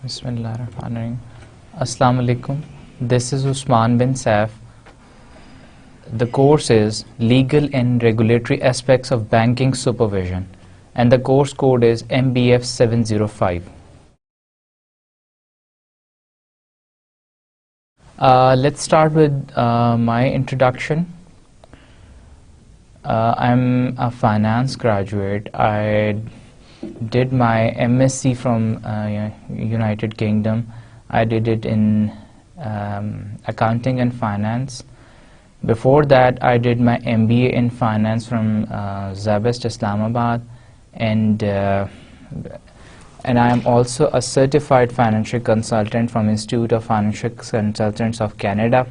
Bismillahirrahmanirrahim. Assalamu alaikum. This is Usman bin Saif. The course is Legal and Regulatory Aspects of Banking Supervision, and the course code is MBF 705. Let's start with my introduction. I'm a finance graduate. I did my MSc from United Kingdom. I did it in accounting and finance. Before that, I did my MBA in finance from Zabest Islamabad, and I am also a certified financial consultant from Institute of Financial Consultants of Canada.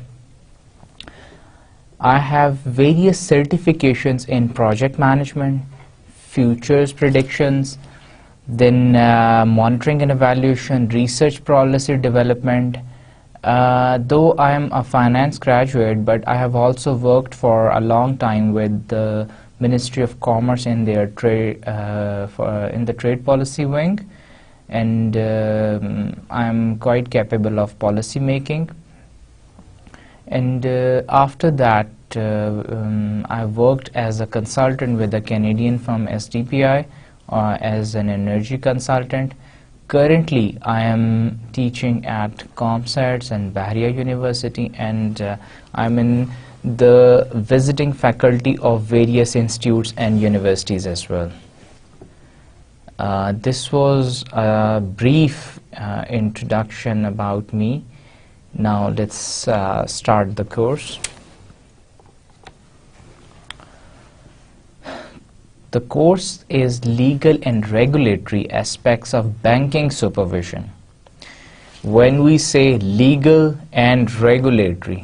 I have various certifications in project management, futures predictions, then monitoring and evaluation, research policy development. Though I am a finance graduate, but I have also worked for a long time with the Ministry of Commerce in their in the trade policy wing, and I am quite capable of policy making. And after that, I worked as a consultant with a Canadian firm SDPI as an energy consultant. Currently, I am teaching at ComSats and Bahria University, and I'm in the visiting faculty of various institutes and universities as well. This was a brief introduction about me. Now let's start the course. The course is Legal and Regulatory Aspects of Banking Supervision. When we say legal and regulatory,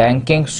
banking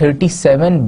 37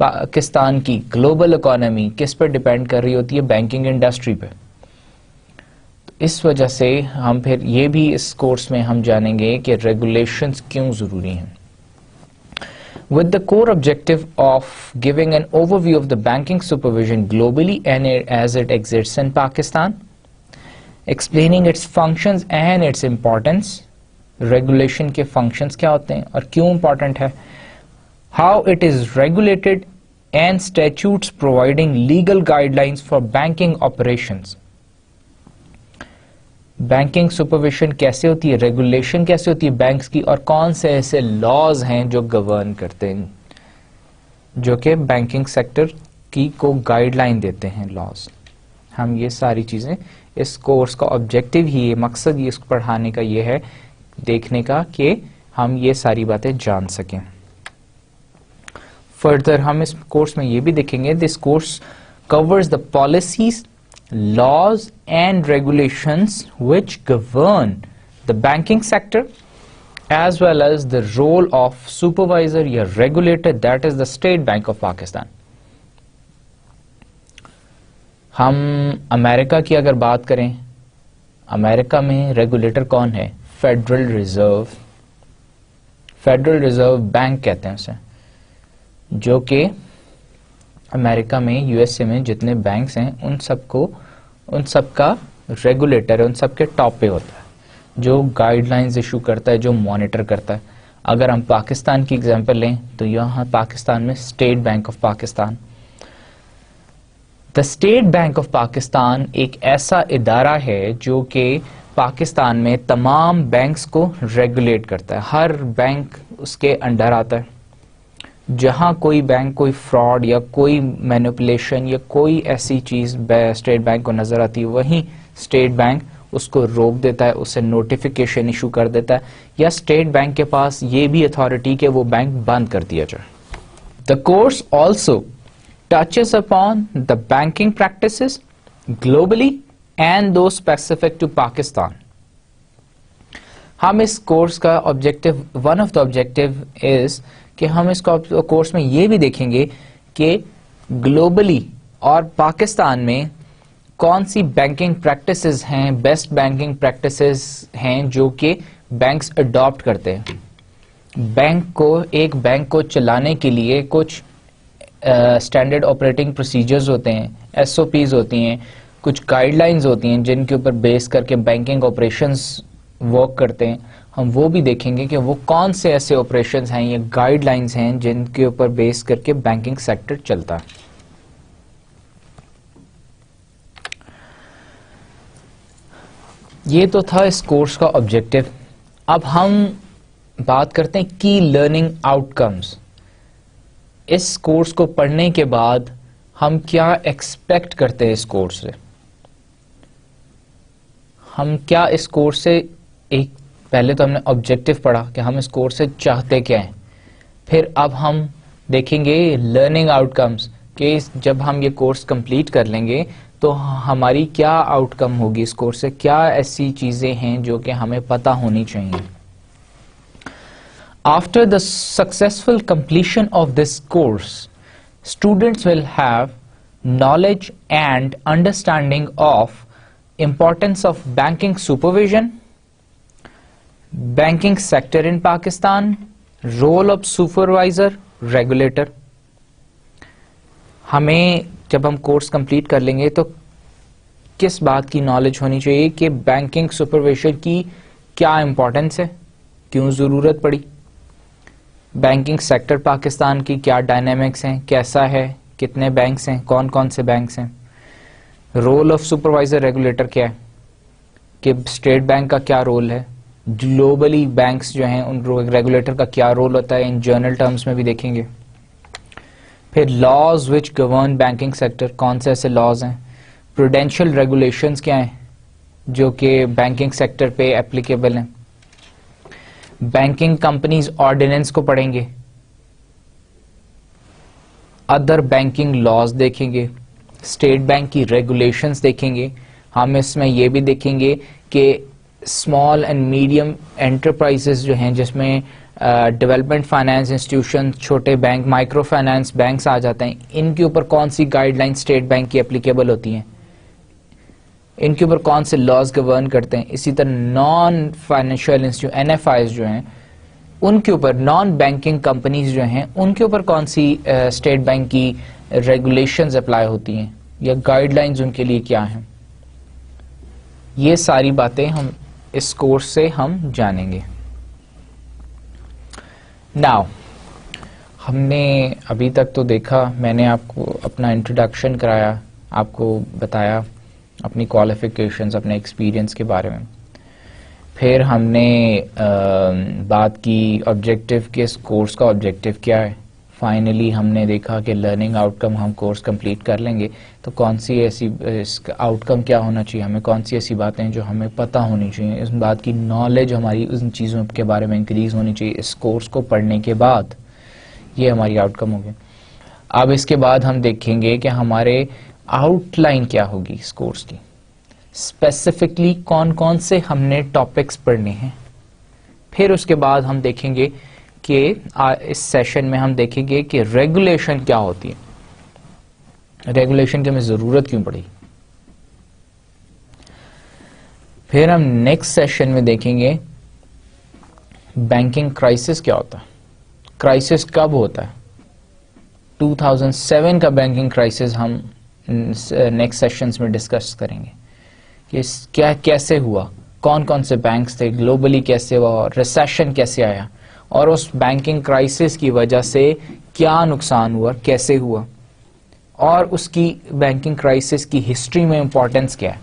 Pakistan کی global economy کس پر depend کر رہی ہوتی ہے؟ Banking industry پہ. اس وجہ سے ہم پھر یہ بھی اس کورس میں ہم جانیں گے کہ ریگولیشنز کیوں ضروری ہیں. With the core objective of giving an overview of the banking supervision globally and as it exists in Pakistan, explaining its functions and its importance, regulation کے functions کیا ہوتے ہیں اور کیوں important ہے, how it is regulated and statutes providing legal guidelines for banking operations. Banking supervision کیسے ہوتی ہے, ریگولیشن کیسے ہوتی ہے بینکس کی, اور کون سے ایسے لاز ہیں جو گورن کرتے ہیں, جو کہ بینکنگ سیکٹر کی کو گائیڈ لائن دیتے ہیں لاز. ہم یہ ساری چیزیں اس کورس کا آبجیکٹو ہی ہے, مقصد یہ اس کو پڑھانے کا یہ ہے دیکھنے کا کہ ہم یہ ساری باتیں جان سکیں. فردر ہم اس کورس میں یہ بھی دیکھیں گے, this course covers the policies, laws and regulations which govern the banking sector as well as the role of supervisor یا regulator, that is the State Bank of Pakistan. ہم امریکہ کی اگر بات کریں, امریکہ میں ریگولیٹر کون ہے؟ Federal reserve. Federal reserve bank کہتے ہیں اسے, جو کہ امریکہ میں یو ایس اے میں جتنے بینکس ہیں ان سب کا ریگولیٹر ہے, ان سب کے ٹاپ پہ ہوتا ہے, جو گائیڈ لائنز ایشو کرتا ہے, جو مانیٹر کرتا ہے. اگر ہم پاکستان کی اگزامپل لیں تو یہاں پاکستان میں state bank of Pakistan. The state bank of Pakistan ایک ایسا ادارہ ہے جو کہ پاکستان میں تمام بینکس کو ریگولیٹ کرتا ہے. ہر بینک اس کے انڈر آتا ہے. جہاں کوئی بینک کوئی فراڈ یا کوئی مینیپولیشن یا کوئی ایسی چیز اسٹیٹ بینک کو نظر آتی ہے, وہیں اسٹیٹ بینک اس کو روک دیتا ہے, اسے نوٹیفیکیشن ایشو کر دیتا ہے, یا اسٹیٹ بینک کے پاس یہ بھی اتھارٹی کہ وہ بینک بند کر دیا جائے. The course also touches upon the banking practices globally and the specific to Pakistan. ہم اس کورس کا objective, one of the objective is کہ ہم اس کورس میں یہ بھی دیکھیں گے کہ گلوبلی اور پاکستان میں کون سی بینکنگ پریکٹسز ہیں, بیسٹ بینکنگ پریکٹسز ہیں جو کہ بینکس اڈاپٹ کرتے ہیں. ایک بینک کو چلانے کے لیے کچھ اسٹینڈرڈ آپریٹنگ پروسیجرز ہوتے ہیں, ایس او پیز ہوتی ہیں, کچھ گائیڈ لائنز ہوتی ہیں جن کے اوپر بیس کر کے بینکنگ آپریشنز ورک کرتے ہیں. ہم وہ بھی دیکھیں گے کہ وہ کون سے ایسے آپریشنز ہیں یا گائیڈ لائنز ہیں جن کے اوپر بیس کر کے بینکنگ سیکٹر چلتا ہے. یہ تو تھا اس کورس کا آبجیکٹو. اب ہم بات کرتے ہیں کی لرننگ آؤٹ کمز. اس کورس کو پڑھنے کے بعد ہم کیا ایکسپیکٹ کرتے ہیں اس کورس سے, ہم کیا اس کورس سے, ایک پہلے تو ہم نے آبجیکٹو پڑھا کہ ہم اس کورس سے چاہتے کیا ہیں, پھر اب ہم دیکھیں گے لرننگ آؤٹ کمز کہ جب ہم یہ کورس کمپلیٹ کر لیں گے تو ہماری کیا آؤٹ کم ہوگی اس کورس سے, کیا ایسی چیزیں ہیں جو کہ ہمیں پتہ ہونی چاہیے. After the successful completion of this course, students will have knowledge and understanding of importance of banking supervision, banking sector in Pakistan, role of supervisor, regulator. ہمیں جب ہم کورس کمپلیٹ کر لیں گے تو کس بات کی نالج ہونی چاہیے کہ بینکنگ سپرویژن کی کیا امپورٹنس ہے, کیوں ضرورت پڑی, بینکنگ سیکٹر پاکستان کی کیا ڈائنامکس ہیں, کیسا ہے, کتنے بینکس ہیں, کون کون سے بینکس ہیں, رول آف سپروائزر ریگولیٹر کیا ہے, کہ اسٹیٹ بینک کا کیا رول ہے, گلوبلی بینکس جو ہیں ان ریگولیٹر کا کیا رول ہوتا ہے, ان جرنل ٹرمز میں بھی دیکھیں گے. پھر laws which govern banking sector, کون سے ایسے لاز ہیں, پروڈینشیل ریگولیشنز کیا ہیں جو کہ بینکنگ سیکٹر پہ اپلیکیبل ہیں, بینکنگ کمپنیز آرڈیننس کو پڑھیں گے, ادر بینکنگ لاز دیکھیں گے, اسٹیٹ بینک کی ریگولیشنز دیکھیں گے. ہم اس میں یہ بھی دیکھیں گے کہ اسمال اینڈ میڈیم انٹرپرائزز جو ہیں جس میں ڈیولپمنٹ فائنانس انسٹیٹیوشن, چھوٹے بینک, مائکرو فائنانس بینکس آ جاتے ہیں. ان کے اوپر کون سی گائیڈ لائن اسٹیٹ بینک کی اپلیکیبل ہوتی ہیں, ان کے اوپر کون سے لاز گورن کرتے ہیں. اسی طرح نان فائنینشیل انسٹیٹیوٹ NFIs جو ہیں ان کے اوپر, نان بینکنگ کمپنیز جو ہیں ان کے اوپر کون سی اسٹیٹ بینک کی ریگولیشنز اپلائی ہوتی ہیں یا گائیڈ لائنز ان کے لیے کیا ہیں. یہ ساری باتیں ہم اس کورس سے ہم جانیں گے. ناؤ ہم نے ابھی تک تو دیکھا, میں نے آپ کو اپنا انٹروڈکشن کرایا, آپ کو بتایا اپنی کوالیفیکیشنز, اپنے ایکسپیرینس کے بارے میں. پھر ہم نے بات کی آبجیکٹو کہ اس کورس کا آبجیکٹو کیا ہے. فائنلی ہم نے دیکھا کہ لرننگ آؤٹ کم, ہم کورس کمپلیٹ کر لیں گے تو کون سی ایسی اس کا آؤٹ کم کیا ہونا چاہیے, ہمیں کون سی ایسی باتیں جو ہمیں پتہ ہونی چاہیے, اس بات کی نالج ہماری ان چیزوں کے بارے میں انکریز ہونی چاہیے اس کورس کو پڑھنے کے بعد. یہ ہماری آؤٹ کم ہوگی. اب اس کے بعد ہم دیکھیں گے کہ ہمارے آؤٹ لائن کیا ہوگی اس کورس کی, اسپیسیفکلی کون کون سے ہم نے ٹاپکس پڑھنے ہیں. پھر اس کے بعد ہم دیکھیں گے کہ اس سیشن میں ہم دیکھیں گے کہ ریگولیشن کیا ہوتی ہے, ریگولیشن کی ہمیں ضرورت کیوں پڑی. پھر ہم نیکسٹ سیشن میں دیکھیں گے بینکنگ کرائسس کیا ہوتا ہے, کرائسس کب ہوتا ہے. 2007 کا بینکنگ کرائسس ہم نیکسٹ سیشنز میں ڈسکس کریں گے کہ کیا کیسے ہوا, کون کون سے بینکس تھے, گلوبلی کیسے ہوا, ریسیشن کیسے آیا, اور اس بینکنگ کرائسس کی وجہ سے کیا نقصان ہوا, کیسے ہوا, اور اس کی بینکنگ کرائسس کی ہسٹری میں امپورٹنس کیا ہے.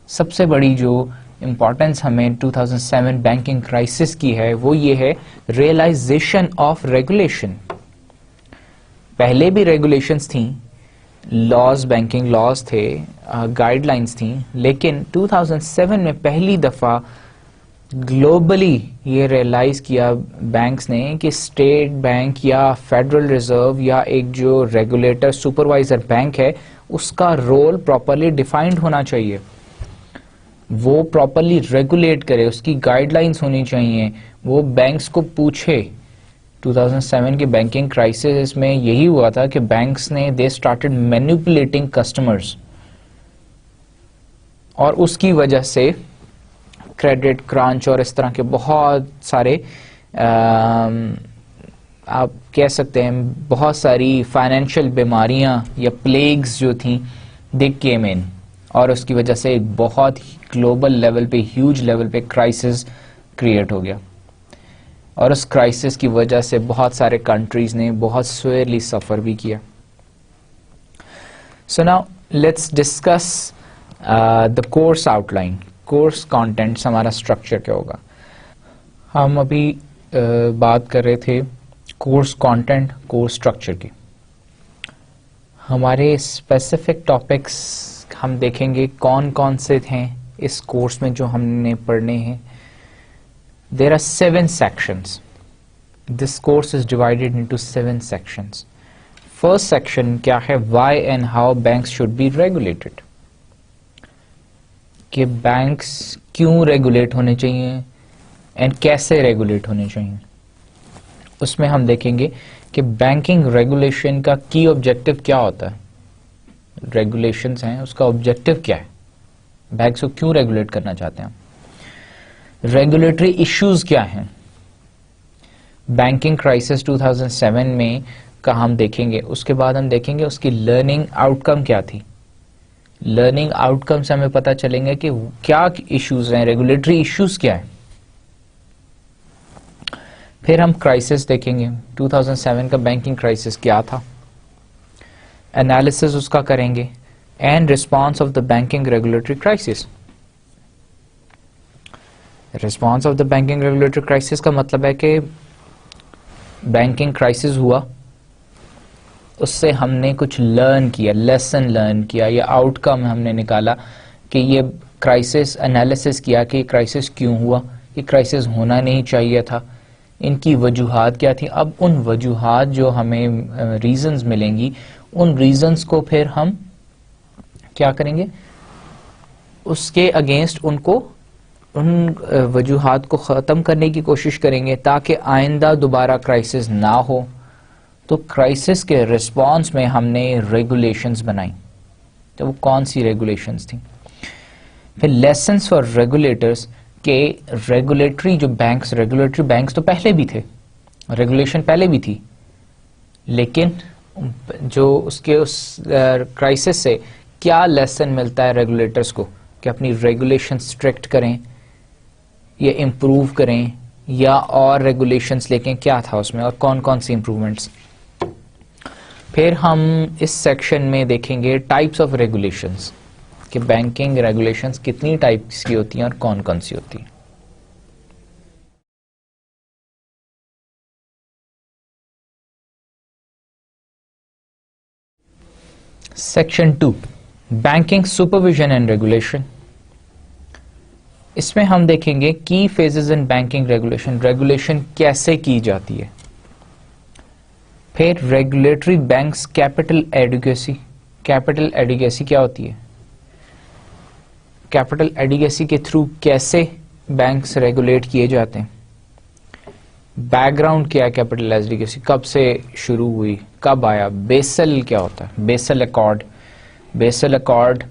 سب سے بڑی جو امپورٹنس ہمیں 2007 بینکنگ کرائسس کی ہے وہ یہ ہے ریئلائزیشن آف ریگولیشن. پہلے بھی ریگولیشنز تھیں, لاز, بینکنگ لاز تھے, گائیڈ لائنز تھیں, لیکن 2007 میں پہلی دفعہ گلوبلی یہ ریئلائز کیا بینکس نے کہ اسٹیٹ بینک یا فیڈرل ریزرو یا ایک جو ریگولیٹر سپروائزر بینک ہے اس کا رول پراپرلی ڈیفائنڈ ہونا چاہیے, وہ پراپرلی ریگولیٹ کرے, اس کی گائیڈ لائنس ہونی چاہیے, وہ بینکس کو پوچھے. 2007 کے بینکنگ کرائسس میں یہی ہوا تھا کہ بینکس نے دے اسٹارٹڈ مینیپولیٹنگ کسٹمرز, اور اس کی وجہ سے کریڈٹ کرانچ اور اس طرح کے بہت سارے آپ کہہ سکتے ہیں بہت ساری فائنینشیل بیماریاں یا پلیگز جو تھیں دے کیم ان, اور اس کی وجہ سے ایک بہت گلوبل لیول پہ, ہیوج لیول پہ کرائسس کریٹ ہو گیا, اور اس کرائسس کی وجہ سے بہت سارے کنٹریز نے بہت سویئرلی سفر بھی کیا. So now let's discuss the course out line, course contents, ہمارا اسٹرکچر کیا ہوگا. ہم ابھی بات کر رہے تھے کورس کانٹینٹ, کورس اسٹرکچر کی. ہمارے اسپیسیفک ٹاپکس ہم دیکھیں گے کون کون سے ہیں اس کورس میں جو ہم نے پڑھنے ہیں. There are 7 sections. This course is divided into 7 sections. First section کیا ہے, why and how banks should be regulated. کہ بینکس کیوں ریگولیٹ ہونے چاہیے اینڈ کیسے ریگولیٹ ہونے چاہیے. اس میں ہم دیکھیں گے کہ بینکنگ ریگولیشن کا کی آبجیکٹو کیا ہوتا ہے, ریگولیشنز ہیں اس کا آبجیکٹو کیا ہے, بینکس کو کیوں ریگولیٹ کرنا چاہتے ہیں, ریگولیٹری ایشوز کیا ہیں. بینکنگ کرائسس 2007 میں کا ہم دیکھیں گے. اس کے بعد ہم دیکھیں گے اس کی لرننگ آؤٹ کم کیا تھی. لرننگ آؤٹ کم سے ہمیں پتہ چلیں گے کہ کیا ایشوز ہیں, ریگولیٹری ایشوز کیا ہیں. پھر ہم کرائسس دیکھیں گے, 2007 کا بینکنگ کرائسس کیا تھا, انالیسس اس کا کریں گے, and response of the banking regulatory crisis. Response of the banking regulatory crisis کا مطلب ہے کہ بینکنگ کرائسس ہوا, اس سے ہم نے کچھ لرن کیا, لیسن لرن کیا, یا آؤٹ کم ہم نے نکالا کہ یہ کرائسس, انالیسس کیا کہ یہ کرائسس کیوں ہوا, یہ کرائسس ہونا نہیں چاہیے تھا, ان کی وجوہات کیا تھی. اب ان وجوہات جو ہمیں ریزنز ملیں گی, ان ریزنز کو پھر ہم کیا کریں گے, اس کے اگینسٹ ان کو ان وجوہات کو ختم کرنے کی کوشش کریں گے تاکہ آئندہ دوبارہ کرائسس نہ ہو. تو کرائسس کے رسپانس میں ہم نے ریگولیشنز بنائی. تو وہ کون سی ریگولیشنز تھیں؟ پھر لیسنس فار ریگولیٹرز کہ ریگولیٹری جو بینکس، ریگولیٹری بینکس تو پہلے بھی تھے، ریگولیشن پہلے بھی تھی، لیکن جو اس کرائسس سے کیا لیسن ملتا ہے ریگولیٹرز کو کہ اپنی ریگولیشن اسٹرکٹ کریں یا امپروو کریں یا اور ریگولیشنز لے کے، کیا تھا اس میں اور کون کون سی امپروومنٹس. پھر ہم اس سیکشن میں دیکھیں گے ٹائپس آف ریگولیشنز کہ بینکنگ ریگولیشنز کتنی ٹائپس کی ہوتی ہیں اور کون کون سی ہوتی ہیں. Section 2 banking supervision and regulation. اس میں ہم دیکھیں گے کی phases in banking regulation, regulation کیسے کی جاتی ہے. پھر regulatory banks capital adequacy. Capital adequacy کیا ہوتی ہے؟ کیپٹل ایڈیکویسی کے تھرو کیسے بینکس ریگولیٹ کیے جاتے ہیں. بیک گراؤنڈ کیا ہے کیپٹل ایڈیکویسی، کب سے شروع ہوئی، کب آیا. بیسل کیا ہوتا ہے؟ Bessel accord. بیسل ایکارڈ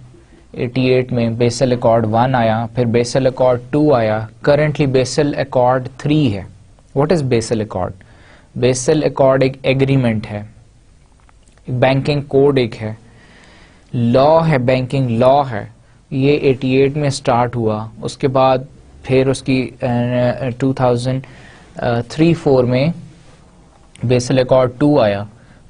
88 میں بیسل ایکارڈ 1 آیا، پھر بیسل ایکارڈ 2 آیا، کرنٹلی بیسل ایکارڈ 3 ہے. What is Basel accord? Basel accord ایک ایگریمنٹ ہے، بینکنگ کوڈ ایک ہے، لا ہے، بینکنگ لا ہے. یہ 88 میں سٹارٹ ہوا، اس کے بعد پھر اس کی 2003-4 میں بیسل ایکارڈ 2 آیا.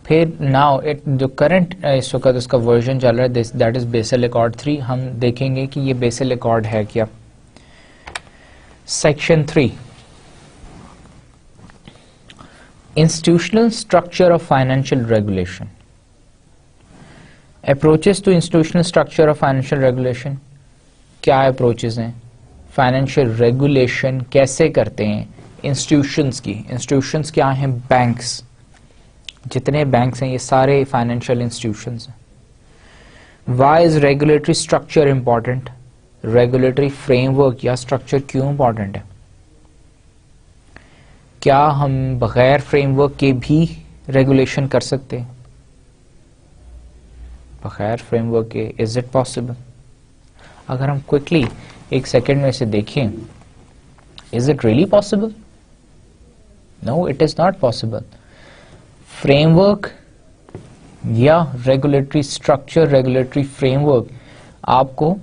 پھر ناؤ جو کرنٹ اس وقت اس کا ورژن چل رہا ہے دیٹ از بیسل ایکارڈ 3. ہم دیکھیں گے کہ یہ بیسل ایکارڈ ہے کیا. Section 3 institutional structure of financial regulation. Approaches to institutional structure of financial regulation. کیا اپروچز ہیں؟ فائنینشیل ریگولیشن کیسے کرتے ہیں انسٹیٹیوشنز کی. انسٹیٹیوشنز کیا ہیں؟ بینکس. جتنے بینکس ہیں یہ سارے فائنینشیل انسٹیٹیوشنز ہیں. Why is regulatory structure important? Regulatory framework یا اسٹرکچر کیوں امپورٹنٹ ہے؟ کیا ہم بغیر فریم ورک کے بھی ریگولیشن کر سکتے ہیں؟ بغیر فریم ورک کے از اٹ پاسبل؟ اگر ہم کوئکلی ایک سیکنڈ میں سے دیکھیں، is it really possible? No it is not possible. Framework یا regulatory structure, regulatory framework آپ کو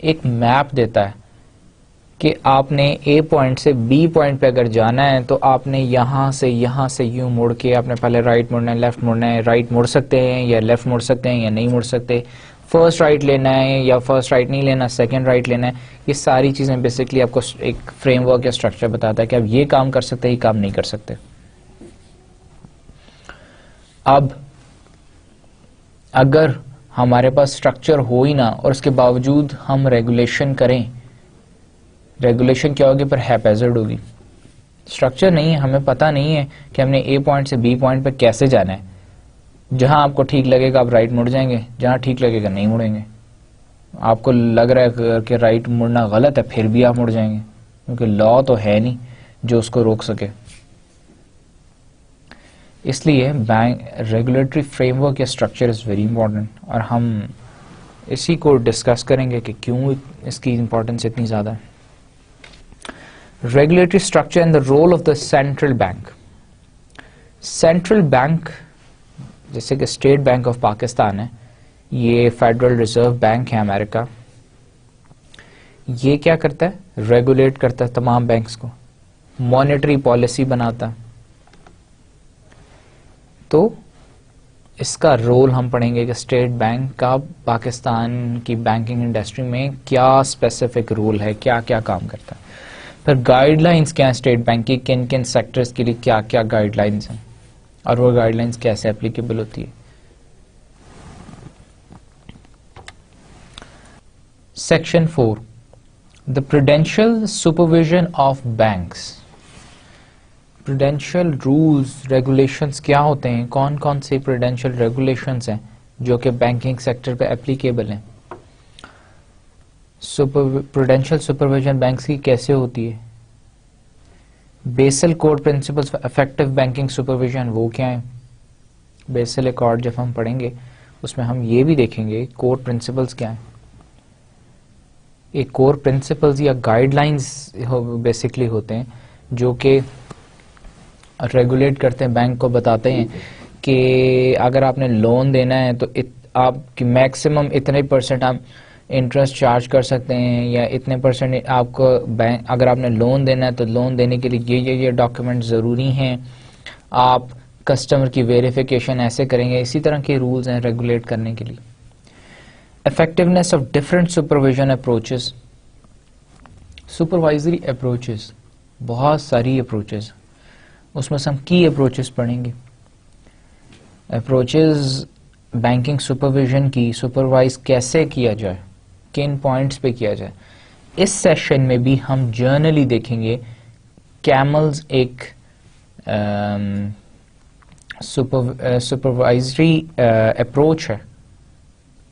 ایک میپ دیتا ہے کہ آپ نے اے پوائنٹ سے بی پوائنٹ پہ اگر جانا ہے تو آپ نے یہاں سے یوں مڑ کے آپ نے پہلے رائٹ مڑنا ہے، لیفٹ مڑنا ہے. رائٹ مڑ سکتے ہیں یا لیفٹ مڑ سکتے ہیں یا نہیں مڑ سکتے. فرسٹ رائٹ لینا ہے یا فرسٹ رائٹ نہیں لینا، سیکنڈ رائٹ لینا ہے. یہ ساری چیزیں بیسکلی آپ کو ایک فریم ورک یا اسٹرکچر بتاتا ہے کہ آپ یہ کام کر سکتے ہیں، یہ کام نہیں کر سکتے. اب اگر ہمارے پاس اسٹرکچر ہو ہی نہ اور اس کے باوجود ہم ریگولیشن کریں، ریگولیشن کیا ہوگی؟ پر ہیپیزرڈ ہوگی. اسٹرکچر نہیں ہے، ہمیں پتہ نہیں ہے کہ ہم نے اے پوائنٹ سے بی پوائنٹ پہ کیسے جانا ہے. جہاں آپ کو ٹھیک لگے گا آپ رائٹ مڑ جائیں گے، جہاں ٹھیک لگے گا نہیں مڑیں گے. آپ کو لگ رہا ہے کہ رائٹ مڑنا غلط ہے پھر بھی آپ مڑ جائیں گے، کیونکہ لا تو ہے نہیں جو اس کو روک سکے. اس لیے ریگولیٹری فریم ورک یا اسٹرکچر از ویری امپورٹنٹ، اور ہم اسی کو ڈسکس کریں گے کہ کیوں اس کی امپورٹنس اتنی زیادہ ہے. Regulatory structure and the role of the central bank. Central bank جیسے کہ اسٹیٹ بینک آف پاکستان ہے، یہ فیڈرل ریزرو بینک ہے امریکہ. یہ کیا کرتا ہے؟ ریگولیٹ کرتا ہے تمام بینکس کو، مانیٹری پالیسی بناتا. تو اس کا رول ہم پڑھیں گے کہ اسٹیٹ بینک کا پاکستان کی بینکنگ انڈسٹری میں کیا اسپیسیفک رول ہے، کیا کیا کام کرتا ہے. پھر گائیڈ لائنس کیا ہیں اسٹیٹ بینک کی، کن کن سیکٹرز کے لیے کیا کیا گائیڈ لائنس ہیں اور وہ گائیڈ لائنس کیسے اپلیکیبل ہوتی ہے. Section 4 the prudential supervision of banks. Prudential rules regulations کیا ہوتے ہیں، کون کون سی پروڈینشیل ریگولیشنز ہیں جو کہ بینکنگ سیکٹر پہ اپلیکیبل ہیں. پروڈینشیل سپرویژن بینکس کی کیسے ہوتی ہے؟ Basel code principles for effective banking supervision وہ کیا ہیں؟ بیسل ایکارڈ جب ہم پڑھیں گے اس میں ہم یہ بھی دیکھیں گے کور پرنسپلز کیا ہیں. ایک کور پرنسپلز یا گائیڈ لائنز بیسکلی ہوتے ہیں جو کہ ریگولیٹ کرتے ہیں، بینک کو بتاتے ہیں کہ اگر آپ نے لون دینا ہے تو آپ کی میکسیمم اتنے پرسنٹ آپ انٹرسٹ چارج کر سکتے ہیں، یا اتنے پرسنٹ آپ کو بینک، اگر آپ نے لون دینا ہے تو لون دینے کے لیے یہ ڈاکیومنٹ ضروری ہیں، آپ کسٹمر کی ویریفیکیشن ایسے کریں گے. اسی طرح کے رولز ہیں ریگولیٹ کرنے کے لیے. effectiveness of different supervision approaches. Supervisory approaches بہت ساری اپروچز، اس میں سے ہم کی اپروچز پڑھیں گے. اپروچز بینکنگ سپرویژن کی سپروائز کیسے کیا جائے، کن پوائنٹس پہ کیا جائے. اس سیشن میں بھی ہم جرنلی دیکھیں گے کیملز ایک سپروائزری اپروچ ہے،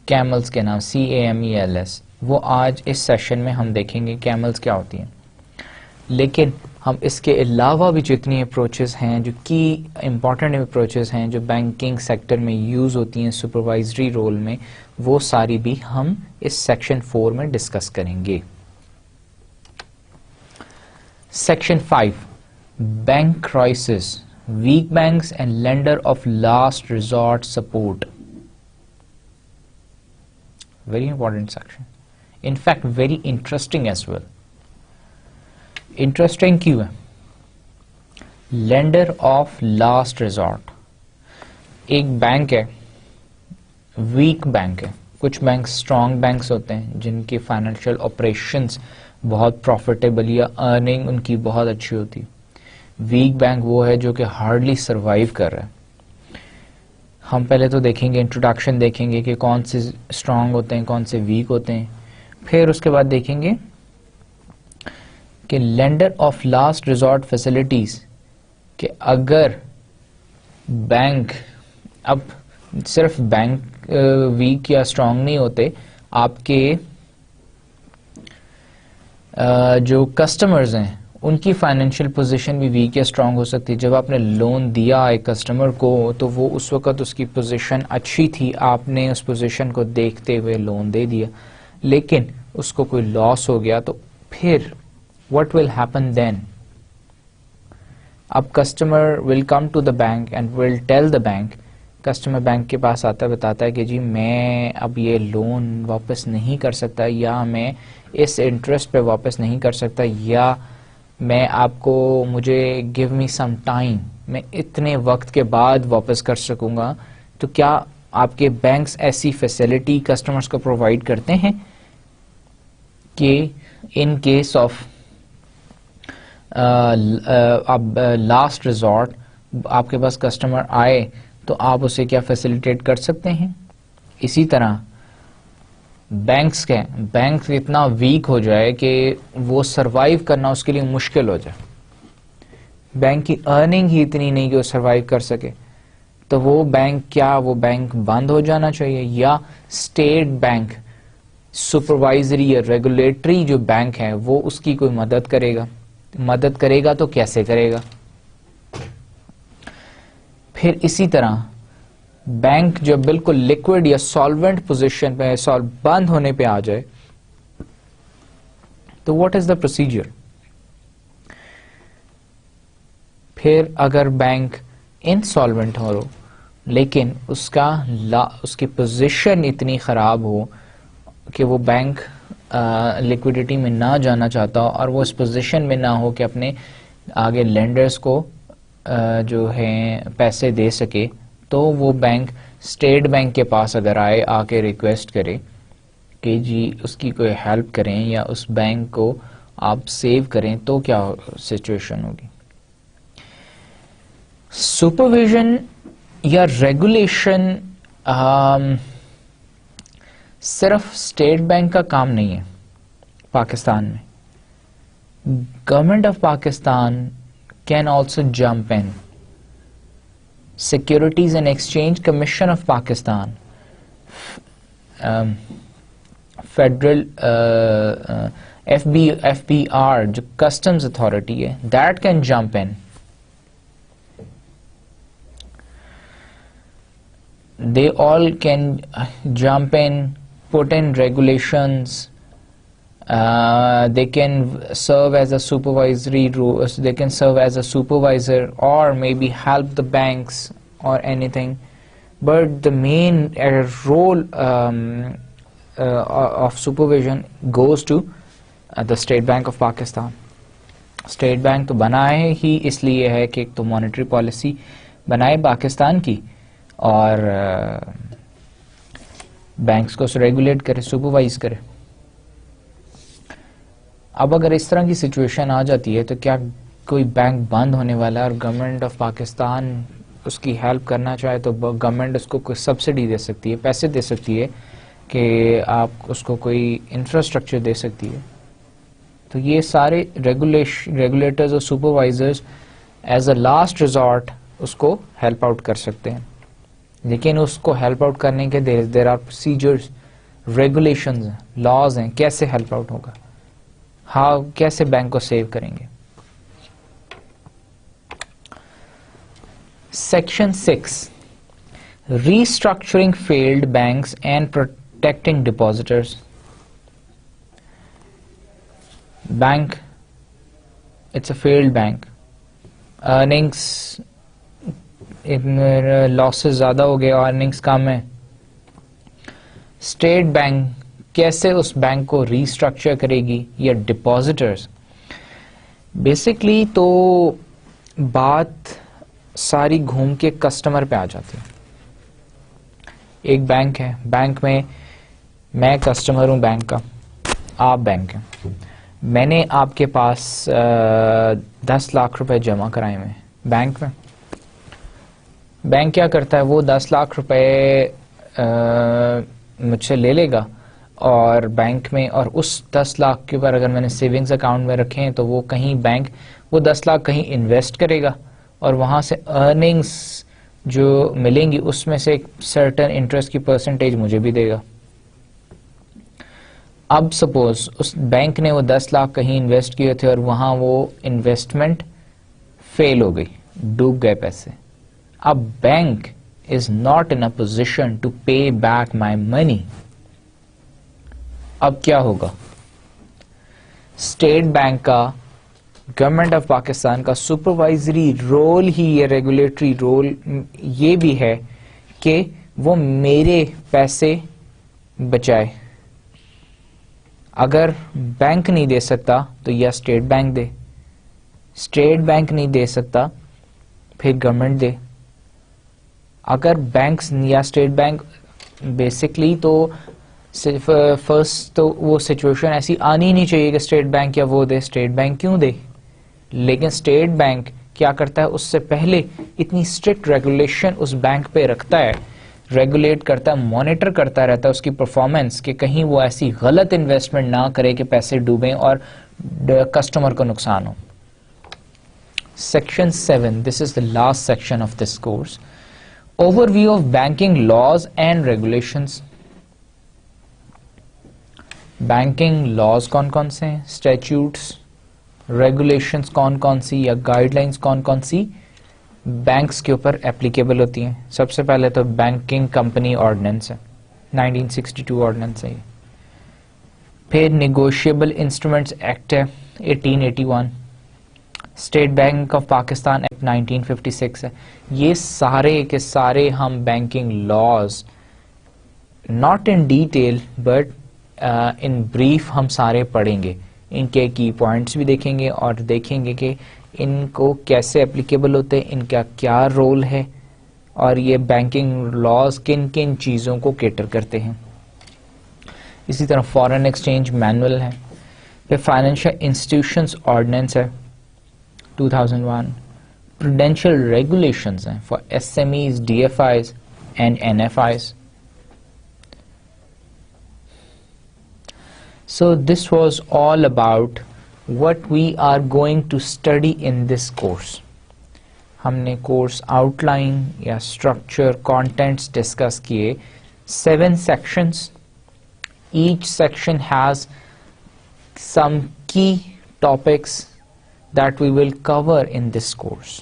کیملز کے نام CAMELS، وہ آج اس سیشن میں ہم دیکھیں گے کیملز کیا ہوتی ہیں. لیکن ہم اس کے علاوہ بھی جتنی اپروچز ہیں جو کی امپورٹنٹ اپروچز ہیں جو بینکنگ سیکٹر میں یوز ہوتی ہیں سپروائزری رول میں، وہ ساری بھی ہم اس سیکشن 4 میں ڈسکس کریں گے. Section 5 bank crisis, weak banks and lender of last resort support. Very important section. In fact, very interesting as well. Interesting کیوں ہے؟ Lender of last resort. ایک بینک ہے، ویک بینک ہے. کچھ بینک اسٹرانگ بینکس ہوتے ہیں جن کی فائنینشیل آپریشنز بہت پروفیٹیبل یا ارننگ ان کی بہت اچھی ہوتی. ویک بینک وہ ہے جو کہ ہارڈلی سروائیو کر رہا ہے. ہم پہلے تو دیکھیں گے، انٹروڈکشن دیکھیں گے کہ کون سے اسٹرانگ ہوتے ہیں، کون سے ویک ہوتے ہیں. پھر اس کے بعد دیکھیں گے کہ lander of last resort facilities, کہ اگر بینک، اب صرف بینک ویک یا اسٹرانگ نہیں ہوتے، آپ کے جو کسٹمرز ہیں ان کی فائنینشیل پوزیشن بھی ویک یا اسٹرانگ ہو سکتی ہے. جب آپ نے لون دیا ایک کسٹمر کو تو وہ اس وقت اس کی پوزیشن اچھی تھی، آپ نے اس پوزیشن کو دیکھتے ہوئے لون دے دیا، لیکن اس کو کوئی لاس ہو گیا تو پھر what will happen then؟ اب customer will come to the bank and will tell the bank, customer bank کے پاس آتا ہے، بتاتا ہے کہ جی میں اب یہ لون واپس نہیں کر سکتا، یا میں اس انٹرسٹ پہ واپس نہیں کر سکتا، یا میں آپ کو، مجھے گیو می سم ٹائم، میں اتنے وقت کے بعد واپس کر سکوں گا. تو کیا آپ کے بینکس ایسی فیسلٹی کسٹمرز کو پرووائڈ کرتے ہیں کہ ان کیس آف اب لاسٹ ریزورٹ آپ کے پاس کسٹمر آئے تو آپ اسے کیا فیسیلیٹیٹ کر سکتے ہیں؟ اسی طرح بینک اتنا ویک ہو جائے کہ وہ سروائیو کرنا اس کے لیے مشکل ہو جائے، بینک کی ارننگ ہی اتنی نہیں کہ وہ سروائیو کر سکے، تو وہ بینک بند ہو جانا چاہیے، یا اسٹیٹ بینک سپروائزری یا ریگولیٹری جو بینک ہے وہ اس کی کوئی مدد کرے گا تو کیسے کرے گا؟ پھر اسی طرح بینک جو بالکل لیکوڈ یا سالوینٹ پوزیشن پہ، بند ہونے پہ آ جائے تو واٹ از دا پروسیجر؟ پھر اگر بینک انسالوینٹ ہو لیکن اس کی پوزیشن اتنی خراب ہو کہ وہ بینک لیکوڈیٹی میں نہ جانا چاہتا ہو، اور وہ اس پوزیشن میں نہ ہو کہ اپنے آگے لینڈرز کو جو ہیں پیسے دے سکے، تو وہ بینک اسٹیٹ بینک کے پاس اگر آ کے ریکویسٹ کرے کہ جی اس کی کوئی ہیلپ کریں یا اس بینک کو آپ سیو کریں، تو کیا سچویشن ہوگی؟ سپرویژن یا ریگولیشن صرف اسٹیٹ بینک کا کام نہیں ہے. پاکستان میں government of Pakistan can also jump in. Securities and exchange commission of Pakistan federal F B R جو کسٹمز اتھارٹی ہے, that can jump in. They all can jump in, put in regulations. They can serve as a supervisory role. They can serve as a supervisor or maybe help the banks or anything. But the main role of supervision goes to the State Bank of Pakistan. State Bank تو بنا ہے ہی اس لیے ہے کہ ایک تو monetary policy بنائے پاکستان کی, اور بینکس کو ریگولیٹ کرے, سپروائز کرے. اب اگر اس طرح کی سچویشن آ جاتی ہے تو کیا کوئی بینک بند ہونے والا ہے اور گورنمنٹ آف پاکستان اس کی ہیلپ کرنا چاہے تو گورنمنٹ اس کو کوئی سبسڈی دے سکتی ہے, پیسے دے سکتی ہے کہ آپ اس کو کوئی انفراسٹرکچر دے سکتی ہے. تو یہ سارے ریگولیٹرز اور supervisors as a last resort اس کو ہیلپ آؤٹ کر سکتے ہیں, لیکن اس کو ہیلپ آؤٹ کرنے کے دیر آر پروسیجرز, ریگولیشنز ہیں, لاز ہیں, کیسے ہیلپ آؤٹ ہوگا, ہاؤ, کیسے بینک کو سیو کریں گے. Section 6, restructuring failed banks and protecting depositors. Bank, it's a failed bank, earnings losses زیادہ ہو گئے, ارننگس کم ہے. اسٹیٹ بینک کیسے اس بینک کو ریسٹرکچر کرے گی, یا ڈپازیٹرز. بیسکلی تو بات ساری گھوم کے کسٹمر پہ آ جاتی ہے. ایک بینک ہے, بینک میں کسٹمر ہوں بینک کا, آپ بینک ہیں, میں نے آپ کے پاس 10 لاکھ روپے جمع کرائے ہوئے بینک میں. بینک کیا کرتا ہے, وہ 10 لاکھ روپے مجھ سے لے لے گا اور بینک میں, اور اس 10 لاکھ کے اوپر اگر میں نے سیونگز اکاؤنٹ میں رکھے ہیں تو وہ کہیں بینک وہ 10 لاکھ کہیں انویسٹ کرے گا, اور وہاں سے ارننگز جو ملیں گی اس میں سے ایک سرٹن انٹرسٹ کی پرسنٹیج مجھے بھی دے گا. اب سپوز اس بینک نے وہ 10 لاکھ کہیں انویسٹ کیے تھے اور وہاں وہ انویسٹمنٹ فیل ہو گئی, ڈوب گئے پیسے. اب bank is not in a position to pay back my money. اب کیا ہوگا, اسٹیٹ بینک کا, گورنمنٹ آف پاکستان کا سپروائزری رول ہی, یہ ریگولیٹری رول یہ بھی ہے کہ وہ میرے پیسے بچائے. اگر بینک نہیں دے سکتا تو یا اسٹیٹ بینک دے, اسٹیٹ بینک نہیں دے سکتا پھر گورنمنٹ دے. اگر بینکس یا اسٹیٹ بینک, بیسکلی تو صرف فرسٹ تو وہ سچویشن ایسی آنی نہیں چاہیے کہ اسٹیٹ بینک یا وہ دے, اسٹیٹ بینک کیوں دے, لیکن اسٹیٹ بینک کیا کرتا ہے, اس سے پہلے اتنی اسٹرکٹ ریگولیشن اس بینک پہ رکھتا ہے, ریگولیٹ کرتا ہے, مانیٹر کرتا رہتا ہے اس کی پرفارمنس کہ کہیں وہ ایسی غلط انویسٹمنٹ نہ کرے کہ پیسے ڈوبیں اور کسٹمر کو نقصان ہو. Section 7, this is the last section of this course. Overview of banking laws and regulations. Banking laws کون کون سے ہیں, statutes, regulations کون کون سی یا گائیڈ لائنس کون کون سی بینکس کے اوپر اپلیکیبل ہوتی ہیں. سب سے پہلے تو بینکنگ کمپنی آرڈیننس ہے, 1962 آرڈیننس ہے. پھر نیگوشیبل انسٹرومنٹس ایکٹ ہے 1881, state bank of Pakistan act 1956 ہے. یہ سارے کے سارے ہم banking laws not in detail but in brief ہم سارے پڑھیں گے, ان کے کی پوائنٹس بھی دیکھیں گے اور دیکھیں گے کہ ان کو کیسے اپلیکیبل ہوتے ہیں, ان کا کیا رول ہے, اور یہ بینکنگ لاز کن کن چیزوں کو کیٹر کرتے ہیں. اسی طرح فارن ایکسچینج مینول ہے. پھر فائنینشیل انسٹیٹیوشنز آرڈیننس ہے 2001. پروڈینشیل ریگولیشنز ہیں for SMEs, DFIs and NFIs. So this was all about what we are going to study in this course. ہم نے course out line یا structure, contents discuss کیے, 7 sections. each section has some key topics that we will cover in this course.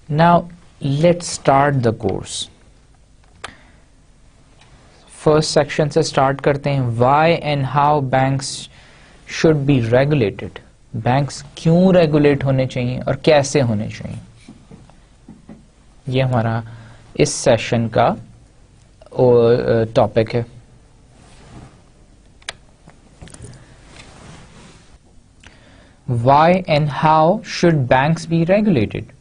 Now let's start the course. First section سے start کرتے ہیں, why and how banks should be regulated. Banks کیوں regulate ہونے چاہیے اور کیسے ہونے چاہیے. یہ ہمارا اس سیشن کا ٹاپک ہے. Why and how should banks be regulated?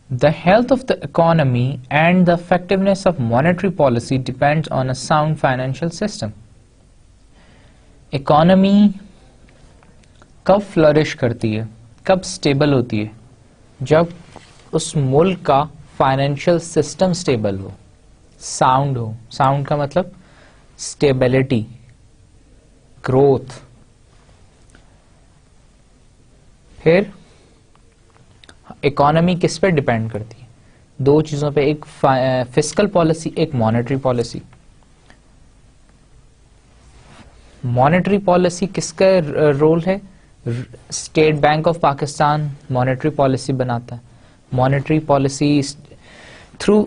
The health of the economy and the effectiveness of monetary policy depends on a sound financial system. Economy کب فلرش کرتی ہے, کب سٹیبل ہوتی ہے؟ جب اس ملک کا فائنینشیل سسٹم سٹیبل ہو, sound ہو. Sound کا مطلب سٹیبلٹی, گروتھ. پھر اکانومی کس پہ ڈیپینڈ کرتی ہے؟ دو چیزوں پہ, ایک فسکل پالیسی, ایک مانیٹری پالیسی. مانیٹری پالیسی کس کا رول ہے؟ State bank of Pakistan monetary policy بناتا ہے. Monetary policy through